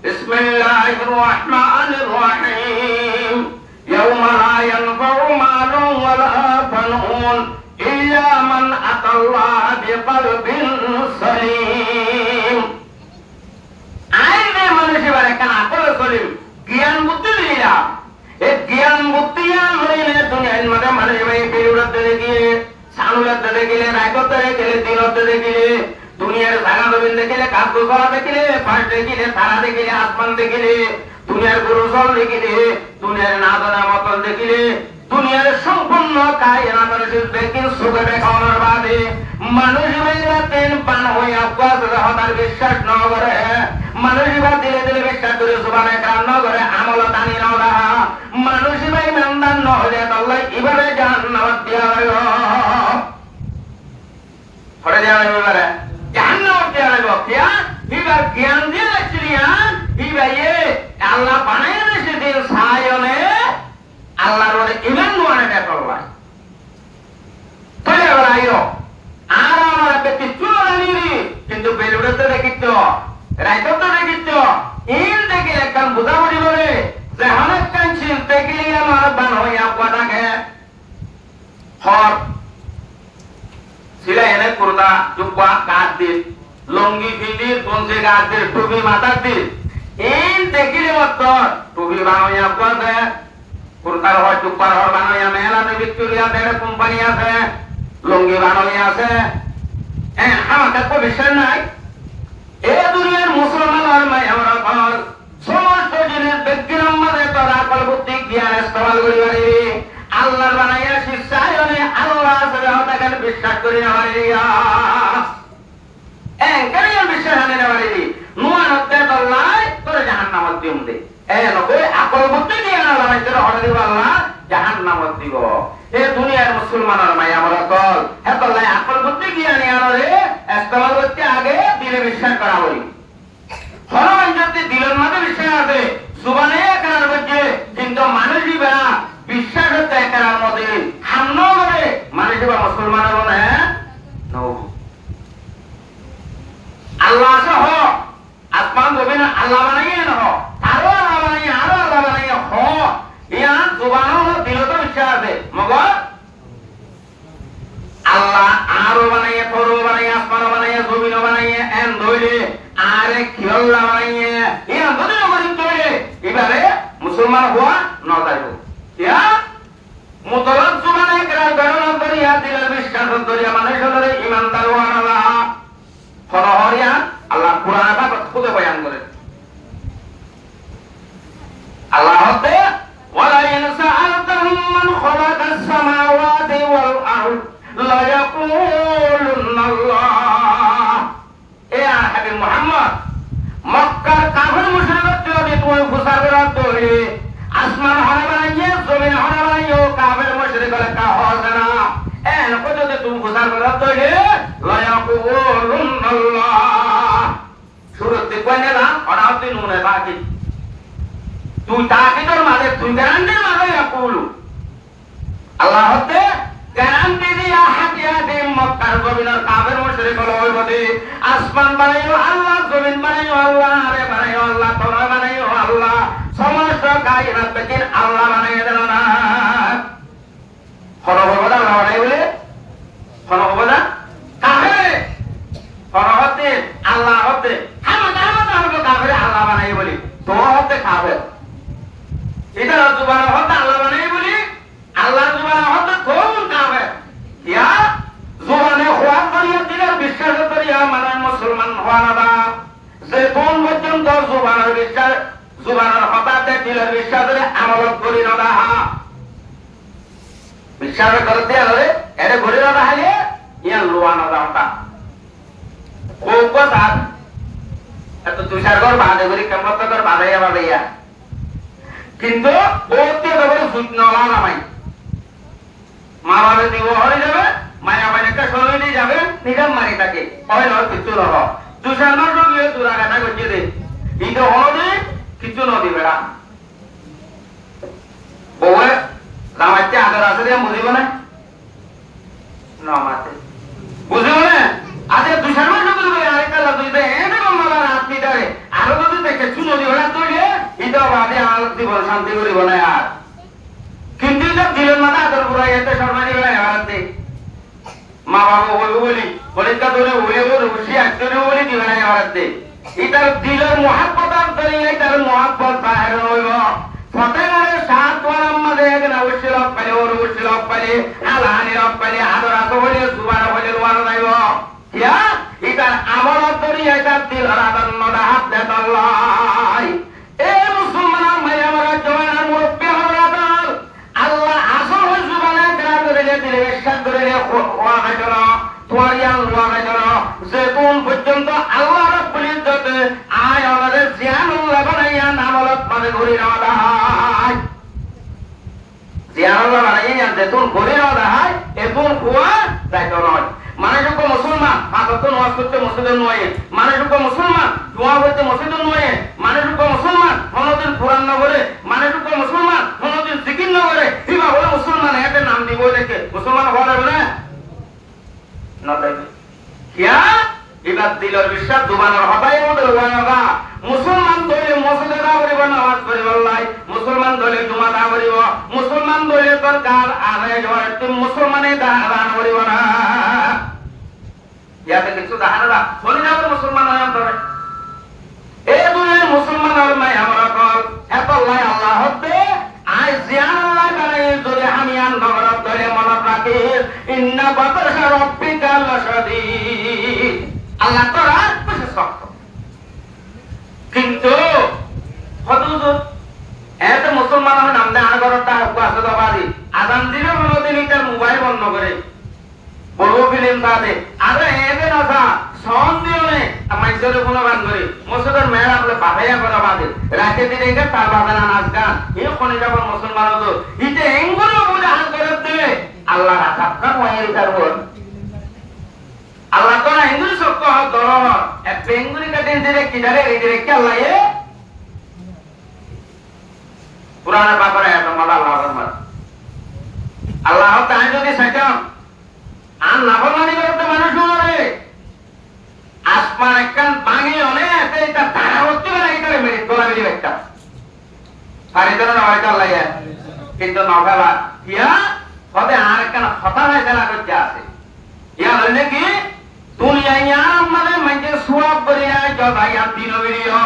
বিসমিল্লাহির রহমানির রহিম ইয়াউমা লা ইয়ানফাউ মালুন ওয়ালা বানুন ইল্লা মান আতাল্লাহ বিকলবিন সলিম আইনে মানুষ এবার একটা আকল সলিম জ্ঞান বুদ্ধি দিলা এই জ্ঞান বুদ্ধি আর হইলে দুনিয়ার মধ্যে মানুষ ভাই বেরুড়তে গিয়ে সানুলতে গেলে রায়তে গেলে দিনতে গেলে দুনিয়ার জায়গা জমিন দেখিলে কাজ করা দেখিলে পাশ দেখিলে তারা দেখিলে আসমান দেখিলে দুনিয়ার গরু জল দেখিলে দুনিয়ার না জানা মতন দেখিলে দুনিয়ার সম্পূর্ণ কায়নাতের বেকিন সুখে দেখানোর বাদে মানুষ ভাইরা তেন পান হইয়া হতার বিশ্বাস ন করে মানুষ ভাই দিলে দিলে বিশ্বাস করে সুবানে কান ন করে আমল টানি ন রাহা মানুষ ভাই মেন্দান ন হলে আল্লাহ এবারে জাহান্নামত দিয়া হইল পড়ে দেওয়া হইব এবারে জাহান্নামত দিয়া হইব কিয়া এবার জ্ঞান দিয়ে লাগছিলিয়া ইবাইয়ে আল্লাহ বানাইয়া দিয়েছে দিন সায়নে আল্লাহর ওরে ইমান নোয়ানে দেখলাই তৈরি আইরো আর আমার ব্যক্তি চুলো জানিনি কিন্তু বেলুড়ে তো দেখিত রাইতো তো দেখিত ইন দেখে একখান বুঝাবুঝি বলে যে অনেক কাঞ্চিল দেখিলে আমার বান হইয়া পাঠাকে হর সিলাই এনে কুর্তা জুব্বা কাট দিন লঙ্গি ফিন্দি পঞ্চে কাট দিন টুপি মাথার দিন ইন দেখিলে মত টুপি বান হইয়া পাঠে কুর্তার হয় জুব্বার হর বান হইয়া মেলাতে ভিক্টোরিয়া দেড় কোম্পানি আছে লঙ্গি বানাই আছে আমাকে তো বিশ্বাস নাই এ দুনিয়ার মুসলমান আর মাই আমরা কল সমস্ত জিনিস ব্যক্তির আমাদের তোরা কল বুদ্ধি জ্ঞান ইস্তেমাল করি পারি আল্লাহর বানাইয়া শিষ্যায়নে আল্লাহ সুবহানাহু বিশ্বাস করি না পারি কেন বিশ্বাস আনি না পারি নুয়া নতে আল্লাহ তোর জাহান্নামত দিম দে নবে আকল বুদ্ধি জ্ঞান আল্লাহ তোর অর্ডার দিব আল্লাহ জাহান্নামত দিব এ দুনিয়ার মুসলমানের মাই আমরা কল হেতলাই আকল বুদ্ধি জ্ঞানী আনরে ইস্তেমাল করতে আগে দিলে বিশ্বাস করা বলি হরমান যদি দিলের মধ্যে বিশ্বাস আছে জুবানে একরার করছে কিন্তু মানুষই বা বিশ্বাস হচ্ছে একরার মধ্যে হামন করে মানুষই বা মুসলমানের মনে আল্লাহ আছে হ আসমান জমিন আল্লাহ বানাইয়ে না আরো আল্লাহ বানাইয়ে আরো আল্লাহ বানাইয়ে হ ইয়া জুবানো দিল তো বিশ্বাস আছে মগর আল্লাহ আরো বানাইয়ে তোরও বানাইয়ে আসমানও বানাইয়ে জমিনও বানাইয়ে এন ধইলে আরে খিল্লা বানাইয়ে ইয়া দুনিয়া মারিম ধইলে এবারে মুসলমান হওয়া না যাইব ইয়া মুতলাক জুবানে কেরার গণনা করিয়া দিলের বিশ্বাস করিয়া মানুষের ইমানদার হওয়া আল্লাহ ফরহরিয়া আল্লাহ কুরআনে পাক খুদে বয়ান করে আল্লাহ হতে ওয়ালা ইনসাআলতাহুম মান খালাকাস সামাওয়াতি ওয়াল আরদ লা ইয়াকুলুনাল্লাহ এ হাবিব মুহাম্মদ মক্কার কাফির মুশরিকদের যদি তুমি ফুসার করা তৈরি আসমান হরে বানাইয়ে জমিন হরে বানাইয়ে কাফির মুশরিকরা কা হবে না এন কো যদি তুমি ফুসার করা তৈরি লা ইয়াকুলুনাল্লাহ শুরুতে কোনে না অনাতে নুনে বাকি তুই তাকে তোর মাঝে তুই গ্যারান্টির মাঝে ইয়াকুলু আল্লাহ হতে গ্যারান্টি দিয়া হাতিয়া দে মক্কার জমিনের কাফের মুশরিক হলো ওই বদে আসমান বানাইও আল্লাহ জমিন বানাইও আল্লাহ আরে বানাইও আল্লাহ তোরা বানাইও আল্লাহ সমস্ত কায়নাত বেকিন আল্লাহ বানাইয়ে দেন না হরবদা আল্লাহ বানাই বলে হরবদা কাফের হরহতে আল্লাহ হতে হামাদা হলো কাফের আল্লাহ বানাই বলি তো হতে কাফের এটা জুবান হতে আল্লাহ বানাই বলি আল্লাহ জুবান হতে কোন কাফের ইয়া জুবানে হওয়া করিয়া দিলের বিশ্বাস করিয়া মানে মুসলমান হওয়া না যে কোন পর্যন্ত জুবানের বিশ্বাস জুবানের হতাতে দিলের বিশ্বাস করে আমল করি না বিশ্বাস করতে হলে এটা করি না হলে ইয়া লোয়া না হতা ও কথা এত তুষার ঘর বাঁধে করি কেমন ঘর বাঁধাইয়া বাঁধাইয়া কিন্তু ওতে তবে সুখ নলা নামাই মা বাবা দিব হয়ে যাবে মায়া বাড়িটা সরে নিয়ে যাবে নিজাম মারি থাকে হয় নয় কিছু নহ তুষার ঘর গিয়ে চূড়া কাটা করছে দে কিন্তু হলে কিছু নদী বেড়া বউয়ে রামাইতে আদর আছে দিয়ে বুঝিব না মাতে বুঝিব না আচ্ছা তুষার ঘর করবে আরেকটা তুই এনে মালা রাত্রি ধরে আরো যদি দেখে কিছু নদী বেড়া তৈরি এটা বাদে আর জীবন শান্তি করিব না আর কিন্তু এটা দিলের মাথা আদর পুরাই এতে সরমানি বেড়া হারাতে মা বাবা বলবো বলি বলিকা ধরে বলে বলে বসে একজনে বলি দিবে না হারাতে এটার দিলের মহাব্বত আর ধরে এটার মহাব্বত বাহির হইব ফতেহারে সাত ওয়ালাম মাঝে একদিন অবশ্যই লব পাইলে ওর অবশ্যই লব পাইলে আলাহানি লব পাইলে আদর আসো বলে সুবান বলে লোয়ার যাইব ইয়া এটার আমল ধরে এটার দিল আদর নদা হাত দেত আল্লাহ এ মুসলমান মাইয়া মারা জওয়ানার মুরব্বি হল আল্লাহ আসল সুবানে কেনা করে ধীরে ধীরে বিশ্বাস করে হওয়া হয়েছে না তোমার ইয়ান হওয়া হয়েছে না যেতুন পর্যন্ত আল্লাহ রাব্বুল ইজ্জত আয় আমাদের জিয়ানুল্লাহ বানাইয়া নামলত মানে ঘুরি না দাহাই জিয়ানুল্লাহ বানাইয়া যেতুন ঘুরি না দাহাই এতুন হওয়া যাইতো নয় মানুষক মুসলমান পাঁচত্ব নামাজ পড়তে মসজিদে নয় মানুষক মুসলমান দোয়া করতে মসজিদে নয় মানুষক মুসলমান কোনদিন কোরআন না করে মানুষক মুসলমান কোনদিন জিকির না করে কিবা বলে মুসলমান এতে নাম দিব দেখে মুসলমান হওয়া যাবে না না দেখে কিয়া এবার দিলের বিশ্বাস জুবানের হতাই মধ্যে ওয়ানা মুসলমান দলে মসজিদে না করিব নামাজ পড়িব লাই মুসলমান দলে জুমা না করিব মুসলমান দলে তোর কাল আরে জয় তুমি মুসলমানে দান করিব না ইয়াতে কিছু দাহানা না বলি না মুসলমান হয় আমরা এই দুনিয়ার মুসলমান আর নাই আমরা কল এত লাই আল্লাহ হতে আই জিয়ান আল্লাহ করে যদি আমি আন নগরত ধরে মনে রাখি ইন্না বাতাসা রাব্বিকা লাশাদীদ আল্লাহ তো রাত বসে শক্ত কিন্তু হদুদুর এত মুসলমান হয় নামদে আনগরটা হক আছে দবাদি আজান দিলে কোনদিন এটা মোবাইল বন্ধ করে বলবো ফিল্ম সাথে আরে এবে না সা সন দিও নে মাইসরে কোনো গান করে মুসলমান মেয়েরা বলে বাধাইয়া করা বাদে রাতে দিনে এটা তার বাজানা নাচ গান এই কোনে যাব মুসলমান হতো ইতে এঙ্গুলো বুঝা হাত করে দেবে আল্লাহ রাখাত কান ওয়াই করবন আল্লাহ তো না হিন্দু সক্য দরর এক বেঙ্গুলি কাটিন দিলে কিদারে এই দিলে কি আল্লাহ এ পুরানা বাবারে এত মালা আল্লাহ আল্লাহ তাই যদি সাইতাম আর নাফরমানি করতে মানুষ মরে আসমান একখান ভাঙে অনেক এটা ধারা হচ্ছে না এটারে মেরে তোলা মিলি একটা পারি তো না হয়তো আল্লাহ কিন্তু নভেলা কিয়া হবে আর একখান হতা হয় খেলা করতে আছে ইয়া হইলে কি দুনিয়া মানে মাইকে সুয়াব করিয়া জদাইয়া দিন ভিডিও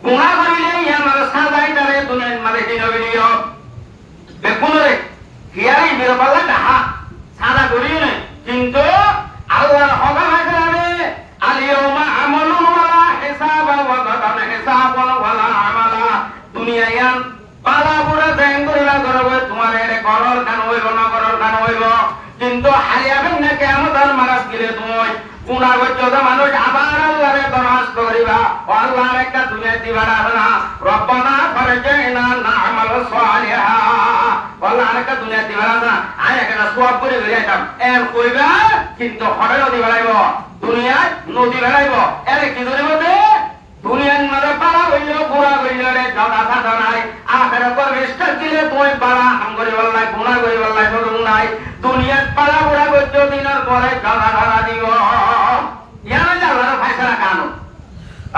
গুণা করিলে ইয়া মানে সাজাই তারে দুনিয়ার মানে দিন ভিডিও দেখুন রে কিয়াই বিরপাল্লা ডাহা সাদা করিও না কিন্তু আল্লাহর হকা হাজরানে আলিয়াউমা আমালুন ওয়ালা হিসাবা ওয়া গাদান হিসাবান ওয়ালা আমালা দুনিয়ায়ান পালা পুরা দেন করিলা করবে তোমার এর করর কান হইব না করর কান হইব কিন্তু হারিয়াবেন না কিয়ামতের মারাস গিলে তুমি গুনাহ করতে মানুষ আবার আল্লাহরে দরখাস্ত করিবা আল্লাহর একটা দুনিয়া দিবা না রব্বানা ফারজিনা না'মাল সালিহা আল্লাহ আরেকটা দুনিয়া দিবা না আয় একটা সওয়াব করে বেরিয়েতাম এর কইবা কিন্তু হঠাৎ নদী বেড়াইব দুনিয়ায় নদী বেড়াইব এর কি ধরিব দে দুনিয়ার মধ্যে পালা হইল বুড়া হইল রে জানা সাদা নাই আখিরাতের রেস্টার দিলে তুই পালা হাম করে বললাই গুনাহ করে বললাই বলুন নাই দুনিয়ার পালা বুড়া করতে দিনের পরে জানা ধরা দিব ইয়ানা আল্লাহর ফয়সালা কানুন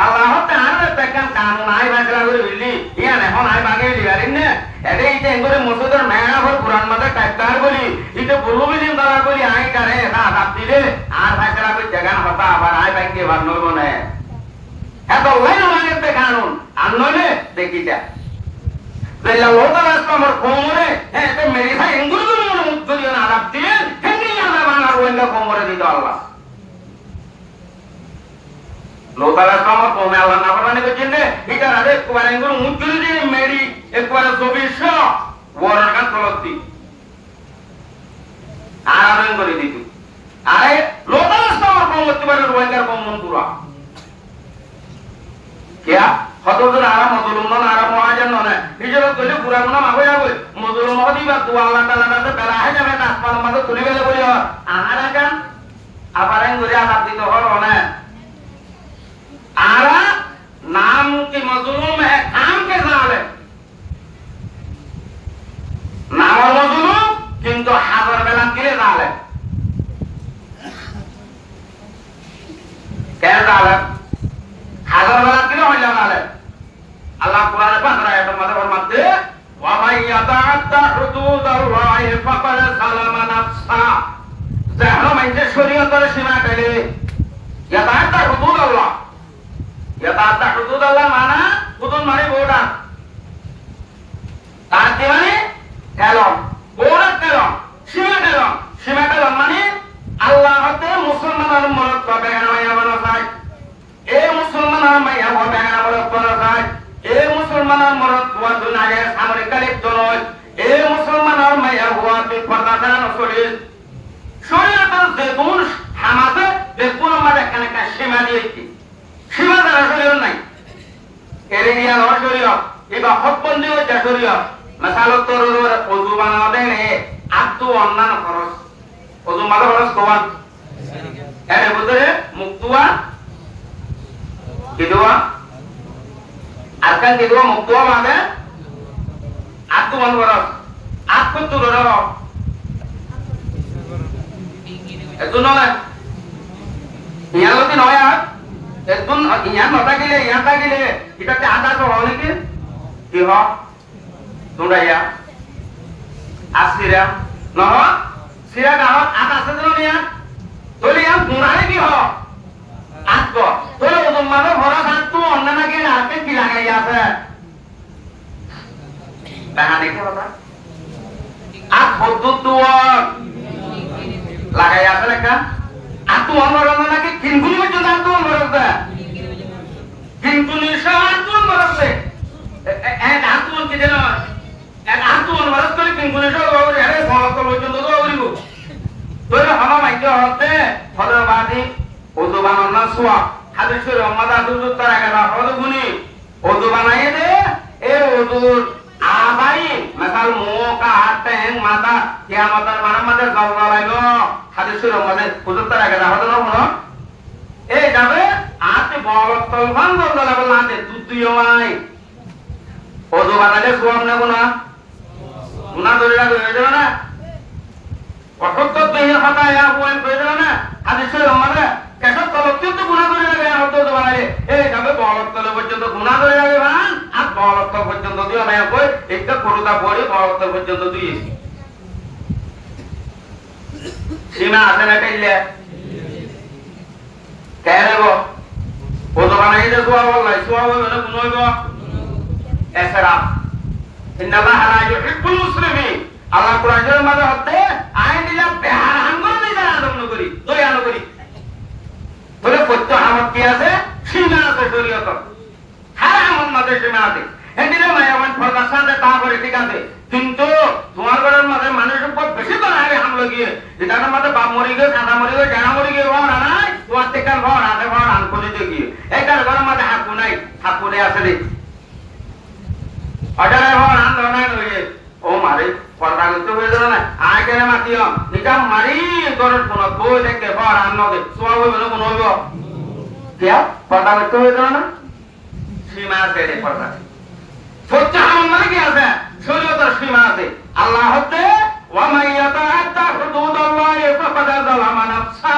আল্লাহ তাআলা তেকান কানুন আই ফয়সালা করে বিলি ইয়ান এখন আই বাগে দিবারিন না এতে ইতে এঙ্গরে মসজিদের মেয়া হল কুরআন মাঝে টাইপদার বলি ইতে বলবি দিন দাঁড়া বলি আই কারে না দাব দিলে আর ফয়সালা করে জাগান হতা আবার আই বাগে বানল বনে এত লাইন লাগতে কানুন আর নইলে দেখি যা বেলা লোটা রাস্তা আমার কোমরে হ্যাঁ তো মেরি ভাই এঙ্গুরে মুক্ত দিও না দাব দিয়ে হেঙ্গি না বানার ওইলা কোমরে দিত আল্লাহ লোটার রাস্তা আমার কোমে আল্লাহ না বানানি করছেন রে এটা আরে একবার এঙ্গুরে মুক্ত দিয়ে মেরি একবার 2400 ওয়ার কান চলতি আর এঙ্গুরে দিত আরে লোটার রাস্তা আমার কোমতে পারে ওইলার কোমন পুরা क्या হতজুর আরাম মজলুম না আরাম মহাজন না নিজের কইলে পুরা গুনাহ মাফ হইয়া গই মজলুম হদি বা দু আল্লাহ তাআলা কাছে বেলা হয়ে যাবে না আসমান মাঝে তুলি বেলে বলি আহারা গান আবারেন গরিয়া আপ দিতে হল না আরা नाम की मजलूम है काम के जाले नाम मजलूम কিন্তু হাজার বেলা কিলে জালে কে জালে হাজার বেলা কিলো হইলা নালে আল্লাহ কোরআনে পাকরা এটা মাঝে ফরমাতে ওয়া মাই ইয়াতাআদ্দা হুদুদাল্লাহি ফাকাদ সালামা নাফসা যারা মাইতে শরীয়তের সীমা পেলে ইয়াতাআদ্দা হুদুদাল্লাহ মানে হুদুদ মানে বোর্ডার তার কি মানে এলম বোর্ডার এলম সীমা এলম মানে আল্লাহ হতে মুসলমানের মরদ পাবে না মাইয়া চাই এই মুসলমানের মাইয়া হবে না মরদ করা যায় এই মুসলমানের মরদ হওয়া দুনিয়ায় সামরিক কালিক নয় এই মুসলমানের মাইয়া হওয়া তুই পর্দা ছাড়া শরীর শরীয়তের যে কোন হামাতে যে কোন আমাদের এখানে একটা সীমা দিয়েছি সীমা দ্বারা শরীর নাই এরিয়া নয় শরীয়ত এবার হকবন্দি হচ্ছে শরীয়ত মাসালত তোর ওযু বানাও দেন আত্মু অন্যান্য খরচ ওযু মাঝে খরচ কোয়া এর ভিতরে মুক্তুয়া কিদুয়া আরকান কিদুয়া মুক্তুয়া মানে আত্মু বন্ধ খরচ আত্মু তো ধরো একদম নয় ইয়ার যদি নয় আর একদম ইয়ার নটা গেলে ইয়ারটা গেলে এটাতে আদাস হয় নাকি কি হ তোমরা ইয়া আসিরা নহ সিরা গাহত আদাস দিল নিয়া তোলে ইয়া গুনারে কি হ আত্ম তোলে ওদম মানে ভরা আত্ম অন্যান্য কে রাতে কি লাগাই আছে তাহা দেখে বাবা আত পদ্ধতি লাগাই আছে লেখা আত্ম অন্যরণ নাকি কিনগুলি পর্যন্ত আত্ম অন্যরণ কিন্তু নিশা আত্ম অন্যরণ এক আত্ম কি যেন এক আত্ম অন্যরণ করে কিন্তু নিশা বাবুরি আরে সমস্ত পর্যন্ত তো বাবুরি গো তোরে হামা মাইকে হতে ফদবাদি ওযু বানানো সুয়া হাদিসের রহমাদা দুজু তারা গেলা হদ গুনি ওযু বানাইয়ে দে এর ওযুর আবাই মাসাল মুকা হাতেন মাথা কিয়ামতের মানমতে জলজলাইলো হাদিসের রহমাদে হুজুর তারা গেলা হদ না এই যাবে আতে বলতল ভাঙ্গ জলাবে লাতে দুতুইও নাই ওযু বানালে সুয়াম না গুনাহ ধরে রাখবে হয়ে না অসত্য দেহে হতায়া হুয়ান হয়ে না হাদিসের রহমাদে কেসব তলত্যন্ত গুনাহ ধরে রাখবে হতো বানালে এই যাবে বলতল পর্যন্ত গুনাহ ধরে রাখবে ভান আর বলতল পর্যন্ত দিও না কই একটা করুদা পড়ে বলতল পর্যন্ত দিয়েছি সীমা আছে না কাইলে কেন গো ওযু বানাই দে সুয়া বললে গুনাহ হইব এসরাফ ইন্নাল্লাহা লা ইউহিব্বুল মুসলিমিন আল্লাহ কোরআনের মধ্যে হতে আইন দিলা বেহার হাঙ্গর দিলা আদম করি দয়ানো করি বলে সত্য হামত কি আছে সীমা আছে শরীয়ত হারামত মধ্যে সীমা আছে এদিকে মায়াবান ফরমার সাথে তা করে ঠিক আছে কিন্তু তোমার ঘরের মধ্যে মানুষের উপর বেশি তো আগে হামলা গিয়ে যেটার মধ্যে বাপ মরি গিয়ে সাদা মরি গিয়ে জানা মরি গিয়ে ঘর নাই তোমার থেকে ঘর আছে ঘর আন করে গিয়ে এইটার ঘরের মধ্যে হাকু নাই হাকুনে আছে রে অজানা ঘর আন ধরনের হয়ে ও মারে পর্দা করতে হয়ে গেল না আয় কেন মাতিও নিজাম মারি ঘরের কোন বই দেখে ঘর আন নদে সোয়া হইবে না কোন হইব কেয়া পর্দা করতে হয়ে গেল না সীমা আছে রে পর্দা সত্য হামন মানে কি আছে শরীয়তের সীমা আছে আল্লাহ হতে ওয়া মাইয়াতাআদ্দা হুদুদাল্লাহি ফাকাদ যালামা নাফসা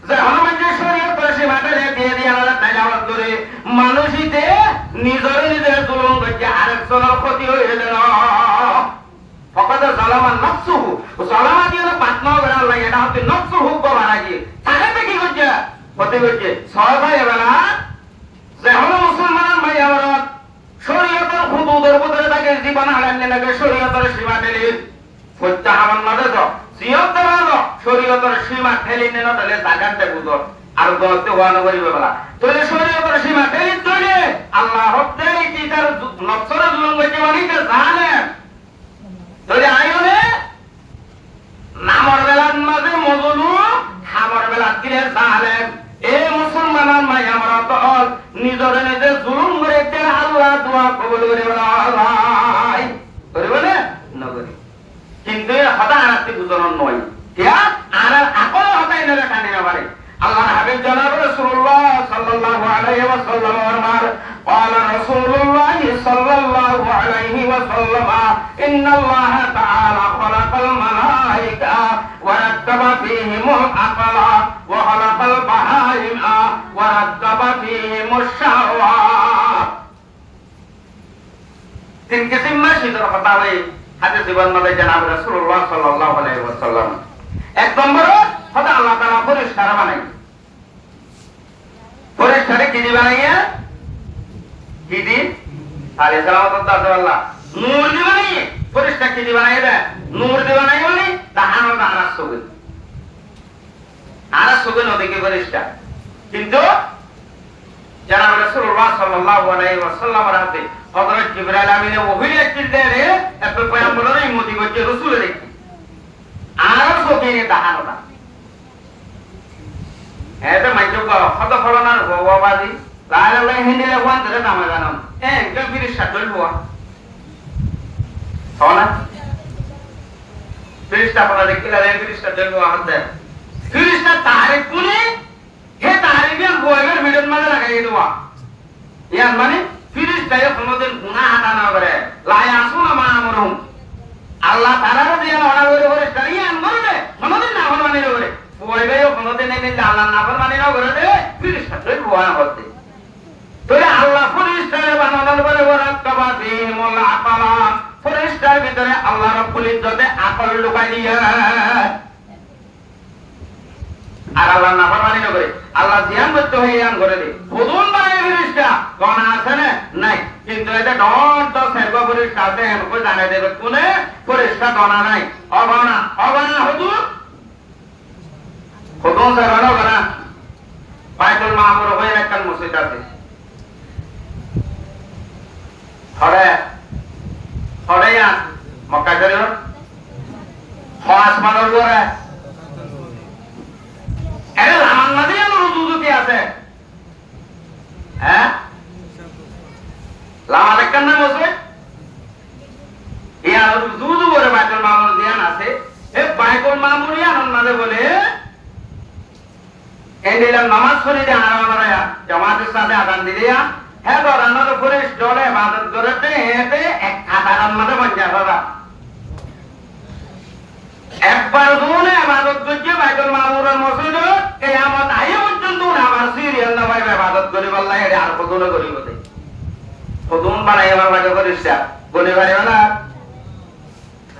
যে হনুমানজি শরীয়তের সীমাটা দিয়ে দিয়ে আল্লাহ তাআলা করে মানুষিতে নিজের জুলুম করছে আরেকজনের ক্ষতি হয়ে গেল ফাকাদ যালামা নাফসুহু যালামা দিয়ে পাতনা করে আল্লাহ এটা হতে নফসুহু বানাই তাকে কি করছে ক্ষতি করছে ছয় ভাই এবেলা যে হলো মুসলমান ভাই আমার শরীয়তের হুদুদের ভিতরে তাকে জীবন হারাන්නේ নাকি শরীয়তের সীমা ঠেলি সত্য হামান মাঝে তো সিয়তের হলো শরীয়তের সীমা ঠেলি নেন তাহলে জাগাতে বুঝো আর গলতে হওয়া করিবে বলা তাহলে শরীয়তের সীমা ঠেলি তৈরি আল্লাহ হতে কি তার নফসের জুলুম করতে মানিতে জানে তাহলে আইনে নামর বেলার মাঝে মজলু হামর বেলার দিলে জালেম এই মুসলমানের মাই আমরা তো নিজের নিজের জুলুম করে আল্লাহ দোয়া কবুল করে ভাই করিব না নগরী কিন্তু হতা আরাতে বুঝানোর নয় কিয়া আর আকল হতাই না কানে না পারে আল্লাহ হাবিব জনাব রাসূলুল্লাহ সাল্লাল্লাহু আলাইহি ওয়াসাল্লাম ফরমার قال رسول الله صلى الله عليه وسلم ان الله تعالى خلق الملائكه ورتب فيهم العقل وخلق البهائم ورتب فيهم الشهوات তিন কিসিম মাসিদের কথা হয় হাদিস জীবন মধ্যে জনাব রাসূলুল্লাহ সাল্লাল্লাহু আলাইহি ওয়াসাল্লাম এক নম্বর কথা আল্লাহ তাআলা পরিষ্কার বানাই পরিষ্কারে কি বানাইয়া কি দি আলে সালাওয়াত আল্লাহ নূর দি বানাই পরিষ্কার কি দি বানাই দে নূর দি বানাই মানে তাহানো তাহারা সুগন ওদিকে পরিষ্কার কিন্তু জনাব রাসূলুল্লাহ সাল্লাল্লাহু আলাইহি ওয়াসাল্লামের হাতে হযরত জিবরাইল আমিনে ওহী একটি দেরে এত পয়গম্বরের ইমতি করছে রাসূলের একটি বাহিনী দাহানোটা এতে মাইক কত ফলনার বাবাজি লাইলা লাই হিন্দি লেখান ধরে নামে জানাম একদম ফিরিস সাতল হওয়া না ফিরিসটা পড়া দেখি লাইলা ফিরিসটা জল হওয়া হতে ফিরিসটা তারিখ কোনে হে তারিখের বইয়ের মিডল মাঝে লাগাই দেওয়া ইয়ার মানে ফিরিসটাই কোনোদিন গুনাহ হাঁটা না করে লাই আসুন মা আমরুম আল্লাহ তাআলা দিয়ে অর্ডার করে তারিয়ান করবে কোনোদিন না মানে করে বইবেও কোনোদিন নেই আল্লাহ না মানে না করে দে ফিরিসটা জল হওয়া হতে তোরে আল্লাহ ফেরেশতারে বানানোর পরে ওয়ারাক্কাবা বিহিমুল আকালা ফেরেশতার ভিতরে আল্লাহ রাব্বুল ইজ্জতে আকল ঢুকাই দিয়া আর আল্লাহ না ফরমানি করে আল্লাহ ধ্যান করতে হয় ইয়ান করে দে প্রথম বারে ফেরেশতা কোন আছে না নাই কিন্তু এটা ডট সেরব ফেরেশতা আছে এমন জানা দেবে কোনে ফেরেশতা কোনা নাই অগনা অগনা হুজুর হুজুর সারানো করা বাইতুল মামুর হয়ে একটা মসজিদ আছে হরে মক্কা শরীফ আসমানের উপরে এর লামান মাঝে রুজুজুতি আছে হ্যাঁ লামান একখান নাম আছে ইয়া রুজুজু করে বাইতুল মামুর দিয়ান আছে এ বাইতুল মামুর ইয়ান মাঝে বলে এন্ডিলাম নামাজ পড়িতে আরামায়া জামাতের সাথে আযান দিলিয়া হ্যাঁ তো রান্না তো করে জলে ইবাদত করতে হেতে এক সাধারণ মাঝে বঞ্জা দাদা একবার দুনে ইবাদত করছে বাইতুল মামুরের মসজিদে কিয়ামত আয়ে পর্যন্ত আবার সিরিয়াল না ভাই ইবাদত করি বললাই এটা আর কতনে করিব তে কতন বানাই আমার বাজে করিসা বলে পারে না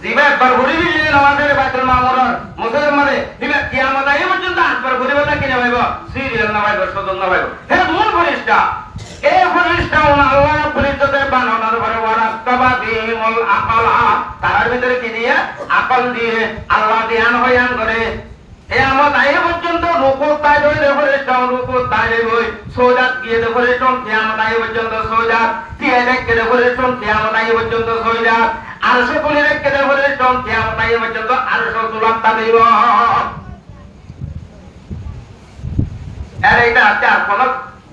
জিবা একবার ঘুরে দিলে আমাদের বাইতুল মামুরের মসজিদের মধ্যে দিবা কিয়ামত আয়ে পর্যন্ত একবার ঘুরে বললা কি না ভাইব সিরিয়াল না ভাইব সদন না ভাইব হে দুন করিসটা এই ফেরেশতাও আল্লাহ রাব্বুল ইজ্জতে বানানোর পরে ওয়ারাক্কাবা বিহিমুল আকালা তার ভিতরে কি দিয়ে আকল দিয়ে আল্লাহ ধ্যান হয়ান করে কিয়ামত আয়ে পর্যন্ত রুকু তাই ধরে ফেরেশতাও রুকু তাই হই সুজুদ গিয়ে ফেরেশতা কিয়ামত আয়ে পর্যন্ত সুজুদ দিয়ে রেখে ফেরেশতা কিয়ামত আয়ে পর্যন্ত সুজুদ আরশ তুলে রেখে ফেরেশতা কিয়ামত আয়ে পর্যন্ত আরশ তুলাতা দেব আর এটা আছে আর কোন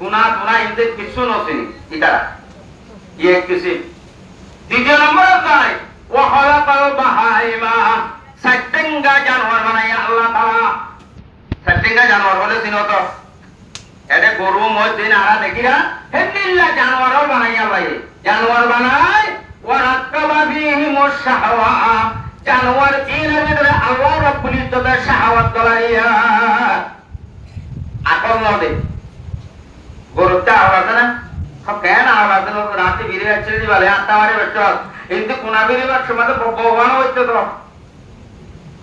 গুনাহ গুনাহ ইনতে কিছু নসিনি ইতারা ये किसी দ্বিতীয় নম্বর আছে ওয়া খালাকাল বাহাইমা সাইটেঙ্গা জানোয়ার বানায় আল্লাহ তাআলা সাইটেঙ্গা জানোয়ার বলে চিনো তো এডে গরু মহিন আরা দেখিরা হেদিল্লা জানোয়ার বানায় আল্লাহ জানোয়ার বানায় ওয়া রাক্কাবা বিহিমুশ শাহওয়া জানোয়ার এর ভিতরে আল্লাহ রাব্বুল ইজ্জতের শাহওয়াত গলাইয়া আকল নদে গরুটা আওয়াজ না সব কেন আওয়াজ না রাতে বিরে যাচ্ছে দি বলে আটটা মারে বেটো কিন্তু কোনা বিরে বার সময় তো ভগবান হইতো তো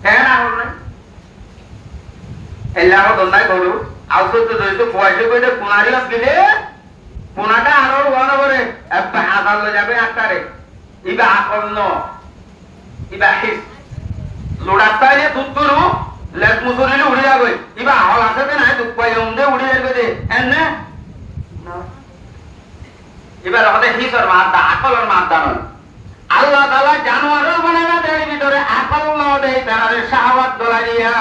কেন আওয়াজ নাই এলাও দন্দাই গরু আউসো তো দইতো পয়সা কইতে কোনারিয়া গিলে কোনাটা আরো ওয়ান করে একটা হাজার লয়ে যাবে আটটারে ইবা আকল ন ইবা হিস লোড়াতাইলে দুধ গরু লেট মুসুরিলে উড়ে যাবে ইবা হল আছে না দুধ পাইলে উন্দে উড়ে যাবে দে এনে এবার আমাদের হিসর মাদ্দা আকলর মাদ্দা নয় আল্লাহ তাআলা জানোয়ারের বানানা দেয় ভিতরে আকল ন দেয় তারে শাহওয়াত দলাইয়া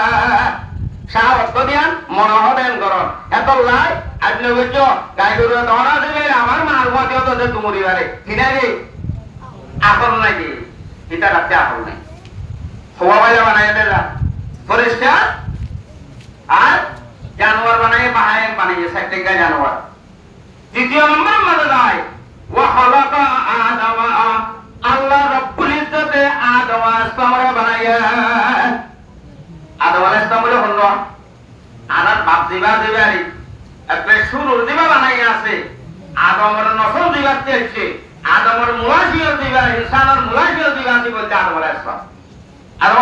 শাহওয়াত দিয়ান মনোহদেন করো এত লাই আপনি বুঝছো গাই গরু ধরা দেবে আমার মার মধ্যে তো যে তুমুরি বারে কিনা রে আকল নাকি এটা রাতে আকল নাই হওয়া বাইরে বানাই দেলা ফেরেশতা আর জানোয়ার বানায় বাহায়েম বানিয়ে সাইটেঙ্গা জানোয়ার দ্বিতীয় নম্বর মধ্যে যায় ওয়া খালাকা আদামা আল্লাহ রাব্বুল ইজ্জতে আদম আসমারে বানায়া আদম আসমারে হলো আনার বাপ দিবা দিবারি আপনি শুরুর দিবা বানাইয়া আছে আদমের নসল দিবা তেছে আদমের মুলাশিও দিবা ইনসানের মুলাশিও দিবা বলতে আদম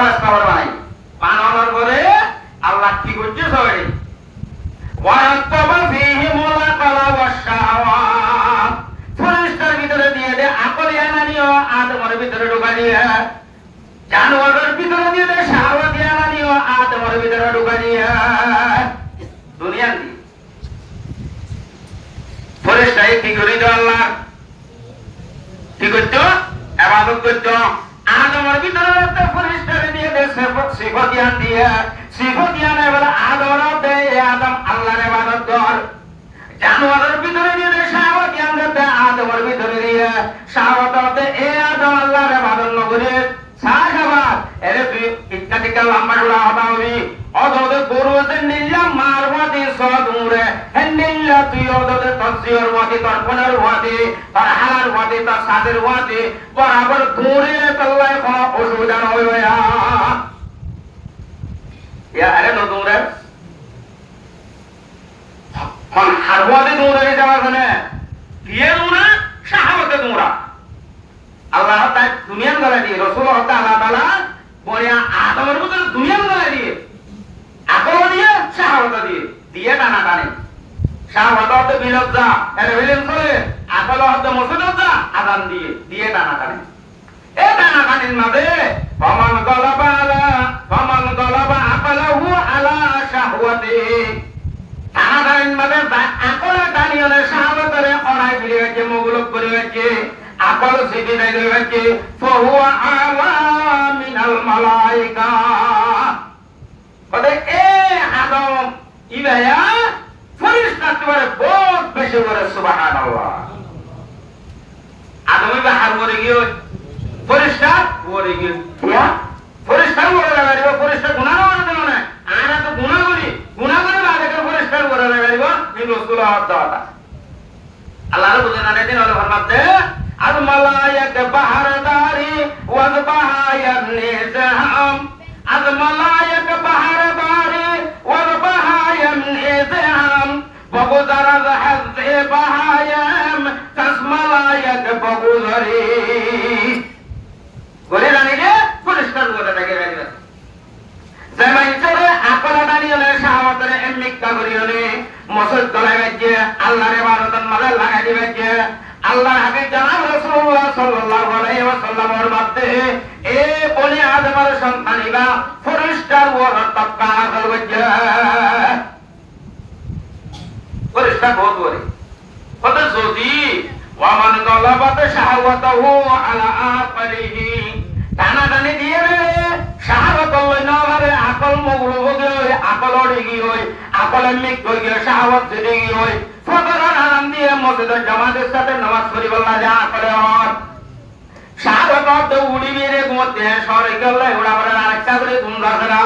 আসমারে বানাই বানানোর পরে আল্লাহ কি করছে সবাই ওয়ারাক্কাবা ফীহিমুল আকালা ওয়াশ-শাহওয়া ফেরেশতার ভিতরে দিয়ে দে আকল ইয়ানানিও আদমের ভিতরে ঢুকাই দিয়া জানোয়ারের ভিতরে দিয়ে দে শাহওয়াত ইয়ানানিও আদমের ভিতরে ঢুকাই দিয়া দুনিয়া দি ফেরেশতাই কি করে দাও আল্লাহ কি করতো ইবাদত করতো আদমের ভিতরে একটা ফেরেশতারে দিয়ে দে সিফাত ইয়ান দিয়া সিফত দিয়া না বলে আদরত দে আদম আল্লাহর ইবাদত কর জানোয়ারের ভিতরে দিয়ে শাহাওয়াত জ্ঞান দে আদমের ভিতরে দিয়ে শাহাওয়াত দে এ আদম আল্লাহর ইবাদত নগরে সাহাবাত এরে তুই ইত্যাদিকে লম্বা জোড়া হবাবি অদদে গরুতে নিল্লা মারওয়াতি সদুরে হেনিল্লা তুই অদদে তসিয়র ওয়াতি তরফনের ওয়াতি আর হালার ওয়াতি তার সাদের ওয়াতি বরাবর দূরে তল্লায় কোনো অসুবিধা নয় ইয়া আরে নো দূরে কোন হারওয়াতি দূরে যাওয়া জানে দিয়ে দূরে শাহাওয়াতে দূরা আল্লাহ তাই দুনিয়ার গলা দিয়ে রাসূল আল্লাহ তাআলা বলিয়া আদমের ভিতরে দুনিয়ার গলা দিয়ে আকল দিয়ে শাহাওয়াত দিয়ে টানা টানে শাহাওয়াত হতে বিলজ্জা এর বিলেন করে আকল হতে মুসলজ্জা আযান দিয়ে টানা টানে এ টানা টানির মাঝে ফামান গলাবা আকলাহু আলা শাহওয়াতি টানা টানির মাঝে আকল টানিয়লে শাহাওয়াতের অনাই ফিরে গেছে মুগলক করে গেছে আকল সিদ্ধি নাই গেছে ফাহুয়া আলা মিনাল মালায়েকা বলে এ আদম ইবায়া ফেরেশতা তোমারে বহুত বেশি করে সুবহানাল্লাহ আদম ইবা হার করে গিয়ে ফেরেশতা করে গিয়ে ইয়া ফেরেশতা করে লাগাইব ফেরেশতা গুনাহ করে না আনা তো গুনাহ করে বাদে ফেরেশতা করে লাগাইব এই রাসূলুল্লাহ দাওয়াতা আল্লাহর বুঝে না দিন হলো ফরমাতে আল মালায়েকা বাহারদারি ওয়াজ বাহায়ান নিজাম আল মালায়েকা বাহারদারি ওয়াজ বাহায়ান নিজাম বগুদার হাজে বাহায়াম তাসমালায়েক বগুদারি করে জানি যে পরিষ্কার করে লাগে রাখবে যেমন চলে আকলা দাঁড়িয়ে শাহাওয়াতের এমনিকা করিয়নে মসজিদ গলায় গেছে আল্লাহর ইবাদতের মাঝে লাগাই দিবে যে আল্লাহর হাবিব জনাব রাসূলুল্লাহ সাল্লাল্লাহু আলাইহি ওয়াসাল্লামের মধ্যে এ বনি আদমের সন্তানিবা ফেরেশতার ওর তাক্কা করবে ফেরেশতা বহুত বড় কত যদি ওয়ামান গলাবাত শাহাওয়াতাহু আলা আফলিহি টানা টানি দিয়ে শাহাওয়াত লইনা মানে আকল মগুলো গিয়ে আকল অড়ি হয় আকল মিক গিয়ে শাহাওয়াত জেগে হয় ফজরের আরাম দিয়ে মসজিদের জামাতের সাথে নামাজ পড়িব না যা করে হন শাহাওয়াত উড়ি মেরে ঘুমতে সরে গেলে ওরা বলে আরেকটা করে ঘুম ধরে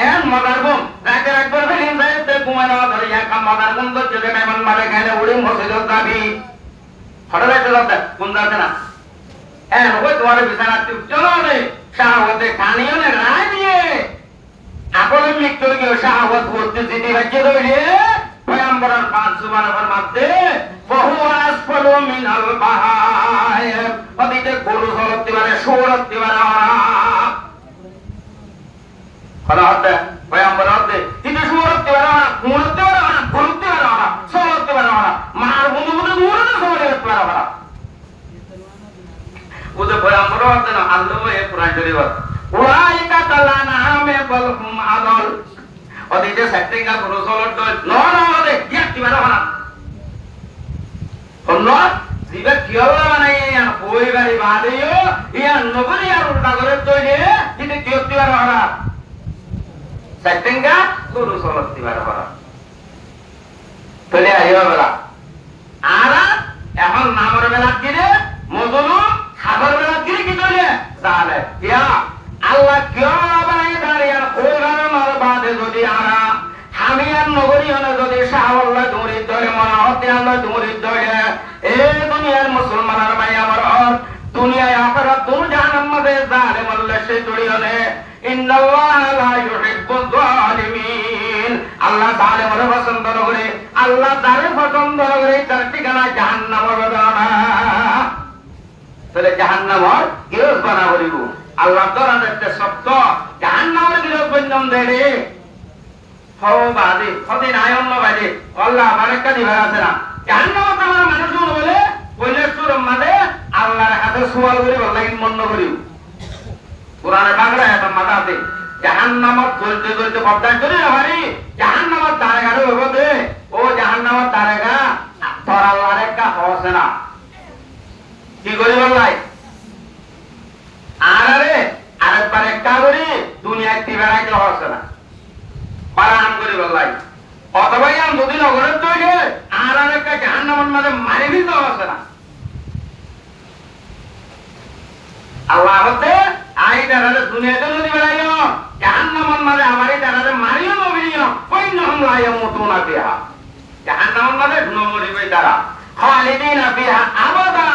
এন মজার ঘুম রাতে একবার ফিলিম যাইতে ঘুমানো ধরে একা মজার ঘুম তো চলে কেমন মারে খাইলে উড়ি মসজিদের যাবি হঠাৎ চলতে ঘুম ধরে না হ্যাঁ ওই তোমার বিছানা চলো নেই শাহাওয়াতে খানিও না রায় দিয়ে আকলে মৃত্যু গিয়ে শাহাওয়াত করতে জিদি রাজ্যে রইলে পয়গম্বরের পাঁচ সুবহানাল্লাহর মধ্যে বহু আসফালু মিনাল বাহায় ওদিকে গরু চলতে পারে সৌরতে পারে ওরা হতে পয়গম্বর হতে কিন্তু সৌরতে পারে ওরা ঘুরতে পারে ওরা ঘুরতে পারে ওরা চলতে পারে ওরা মার বন্ধু বন্ধু ঘুরতে চলতে পারে ওরা ওদের পয়গম্বর হতে না আল্লাহ এ কোরআন শরীফ উলাইকা তালানা আমে বলহুম আদল ওদিকে সেটিংটা গরু চলতে নরদে ইয়াতি পারে ওরা অন্য জিবে কিয়লা বানাই ইয়ান কই বাড়ি বাদেও ইয়ান নগরি আর উল্টা করে তৈরি কিন্তু কিয়তি পারে ওরা সেটিংটা গরু চলতে পারে ওরা তলে আইবা বেলা আর এখন নামর বেলা কিরে মজনু খাবার বেলা কিরে কি তলে তাহলে ইয়া আল্লাহ কিয়লা বানাই দাঁড়িয়ে কোরআন মার বাদে যদি আরা হামিয়ান নগরী হলে যদি শাহওয়াল্লাহ দৌড়ি ধরে মনে হতে আল্লাহ দৌড়ি ধরে এ দুনিয়ার মুসলমানের ভাই আমার দুনিয়ায় আখরাত দুনো জাহান্নাম মধ্যে জালেম আল্লাহ সে দৌড়ি হলে ইন্নাল্লাহ লা ইউহিব্বুয যালিমিন আল্লাহ জালেমের পছন্দ করে আল্লাহ যারে পছন্দ করে তার ঠিকানা জাহান্নাম হবে না তাহলে জাহান্নামর গিরজ বানা বলিব আল্লাহ তোরা দেখতে সত্য জাহান্নামের গিরজ বন্ধন দেরে হও বাদে কদিন আয়ন্ন বাদে আল্লাহ আরেকটা দিবার আছে না জাহান্নামত আমার মানুষ বলে বললে সুর মাদে আল্লাহর হাতে সুয়াল করি বললাম মন্ন করি কোরআনে বাংলা এত মাথাতে জাহান্নামত চলতে চলতে বদান করি না ভাই জাহান্নামত তারেগারে হইব দে ও জাহান্নামত তারেগা তোর আল্লাহর একটা হসে না কি করি বললাই আরে আরেকবার একটা করি দুনিয়া একটি বেড়াইতে হসে না করে বললাই অথবা ইয়াম যদি নগরের তৈরি আর একটা জাহান্নামের মাঝে মারি দিতে আছে না আল্লাহ হতে আই তারারে দুনিয়াতে যদি বেড়াইও জাহান্নামের মাঝে আমারই তারারে মারিও নবীও ওই নহম লাইয়া মুতুনা ফিহা জাহান্নামের মাঝে নমরিবে তারা খালিদিনা ফিহা আবাদা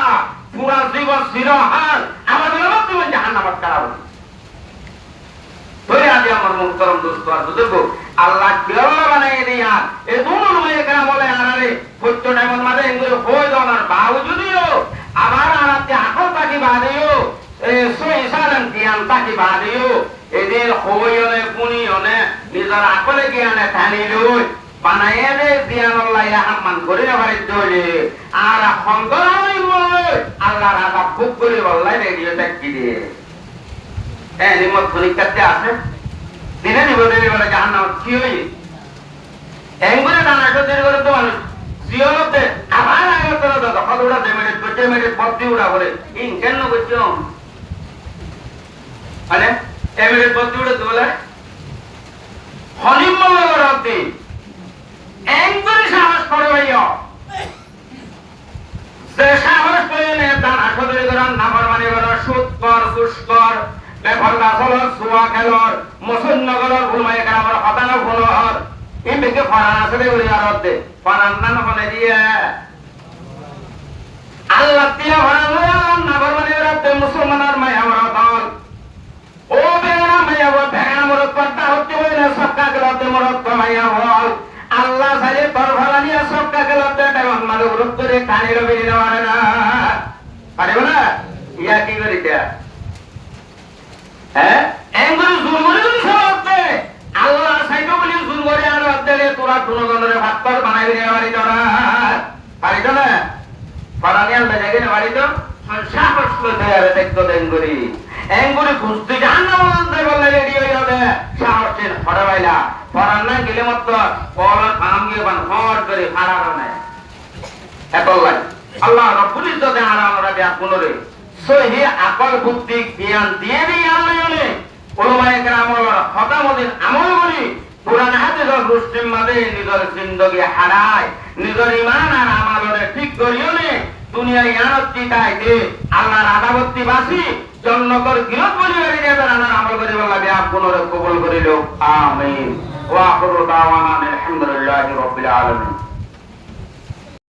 পুরা জীবন চিরহাল আমাদের তুমি জাহান্নামত কারাবো ধরে আজ আমার মুহতরম দোস্ত আর বুজুর্গ আল্লাহ কেরালা বানাই দিয়া এ দুনো নয় কেন বলে আনারে সত্য টাইমের মাঝে এগুলো হয়ে যাওয়ার বাউজুদিও আবার আনাতে আকল তাকি বাদিও সহিসান জ্ঞান তাকি বাদিও এদের হইয়নে পুনিয়নে নিজের আকলে জ্ঞানে টানি লই বানাইয়ে দে জ্ঞান আল্লাহ আহমান করে বাড়ি চলে আর সংগ্রামী আল্লাহ রাজা বুক করে বললাই রেডিও চাকি দিয়ে হ্যাঁ নিমত পরীক্ষাতে আছে দিনে নিবন্ধনের বেলা জাহান্নাম কি হই এঙ্গুলে টানা সত্যি করে তো মানুষ জিওলতে আবার আগে তোরা দাদা কত উড়া মেডিট পত্তি উড়া বলে ইন কেন করছো মানে এমিডিট পত্তি উড়ে তো বলে হনিমল রব্দি এঙ্গুলে সাহস করে ভাইয়া যে সাহস করে নে টানা সত্যি করে নাফরমানি করে সুদ কর ঘুষ কর বেফরদা চলর জুয়া খেলর মুসলনগরর ভুলমাই কারামর হতানো ভুলর ইনকে ফরান আছে বলি আরতে ফরান না নবনে দিয়ে আল্লাহ দিয়া ফরান আল্লাহ না বরমানি রাতে মুসলমানের মায়া মরতল ও বেনা মায়া ও ভেনা মরত করতা হতে হইলে সবকা গলতে মরত মায়া হল আল্লাহ সারে পরভালানিয়া সবকা গলতে টাইম মানে উরত করে কানে রবি দেওয়ারে না পারিব না ইয়া কি করিতে হ্যাঁ এঙ্গুলি জুলমরি যদি সবতে আল্লাহ সাইতো বলি জুলমরি আর অদ্দেলে তোরা দুনগণরে ভাত কর বানাই দিয়ে বাড়ি তোরা পারি তো না পারানিয়াল বেজাগে না বাড়ি তো সাহস করতে আরে দেখতো এঙ্গুলি খুঁজতে জাহান্নাম বলতে বললে রেডি হয়ে যাবে সাহসের ফড়া বাইলা ফড়ার না গেলে মত কলার ফার্ম গিয়ে বান হট করে ফাড়া বানায় এত লাগে আল্লাহ রব্বুল ইজ্জতে আর আমরা দেয়া পুনরে সহি আকল বুদ্ধি জ্ঞান দিয়ে দিয়ে আল্লাহনে ওলামায়ে কেরামর হতামদিন আমল করি কোরআন হাদিসের রুস্তিম মাঝে নিজের জিন্দেগি হারায় নিজের ঈমান আর আমলরে ঠিক করিওনে দুনিয়ায় ইয়ানতি তাইতে আল্লাহর আদাবত্তি বাসি জন্নতর গিরত বলি বাড়ি দিয়ে আনার আমল করি বলা বিয়া পুনরে কবুল করিল আমিন ওয়া আখিরু দাওয়ানা আলহামদুলিল্লাহি রাব্বিল আলামিন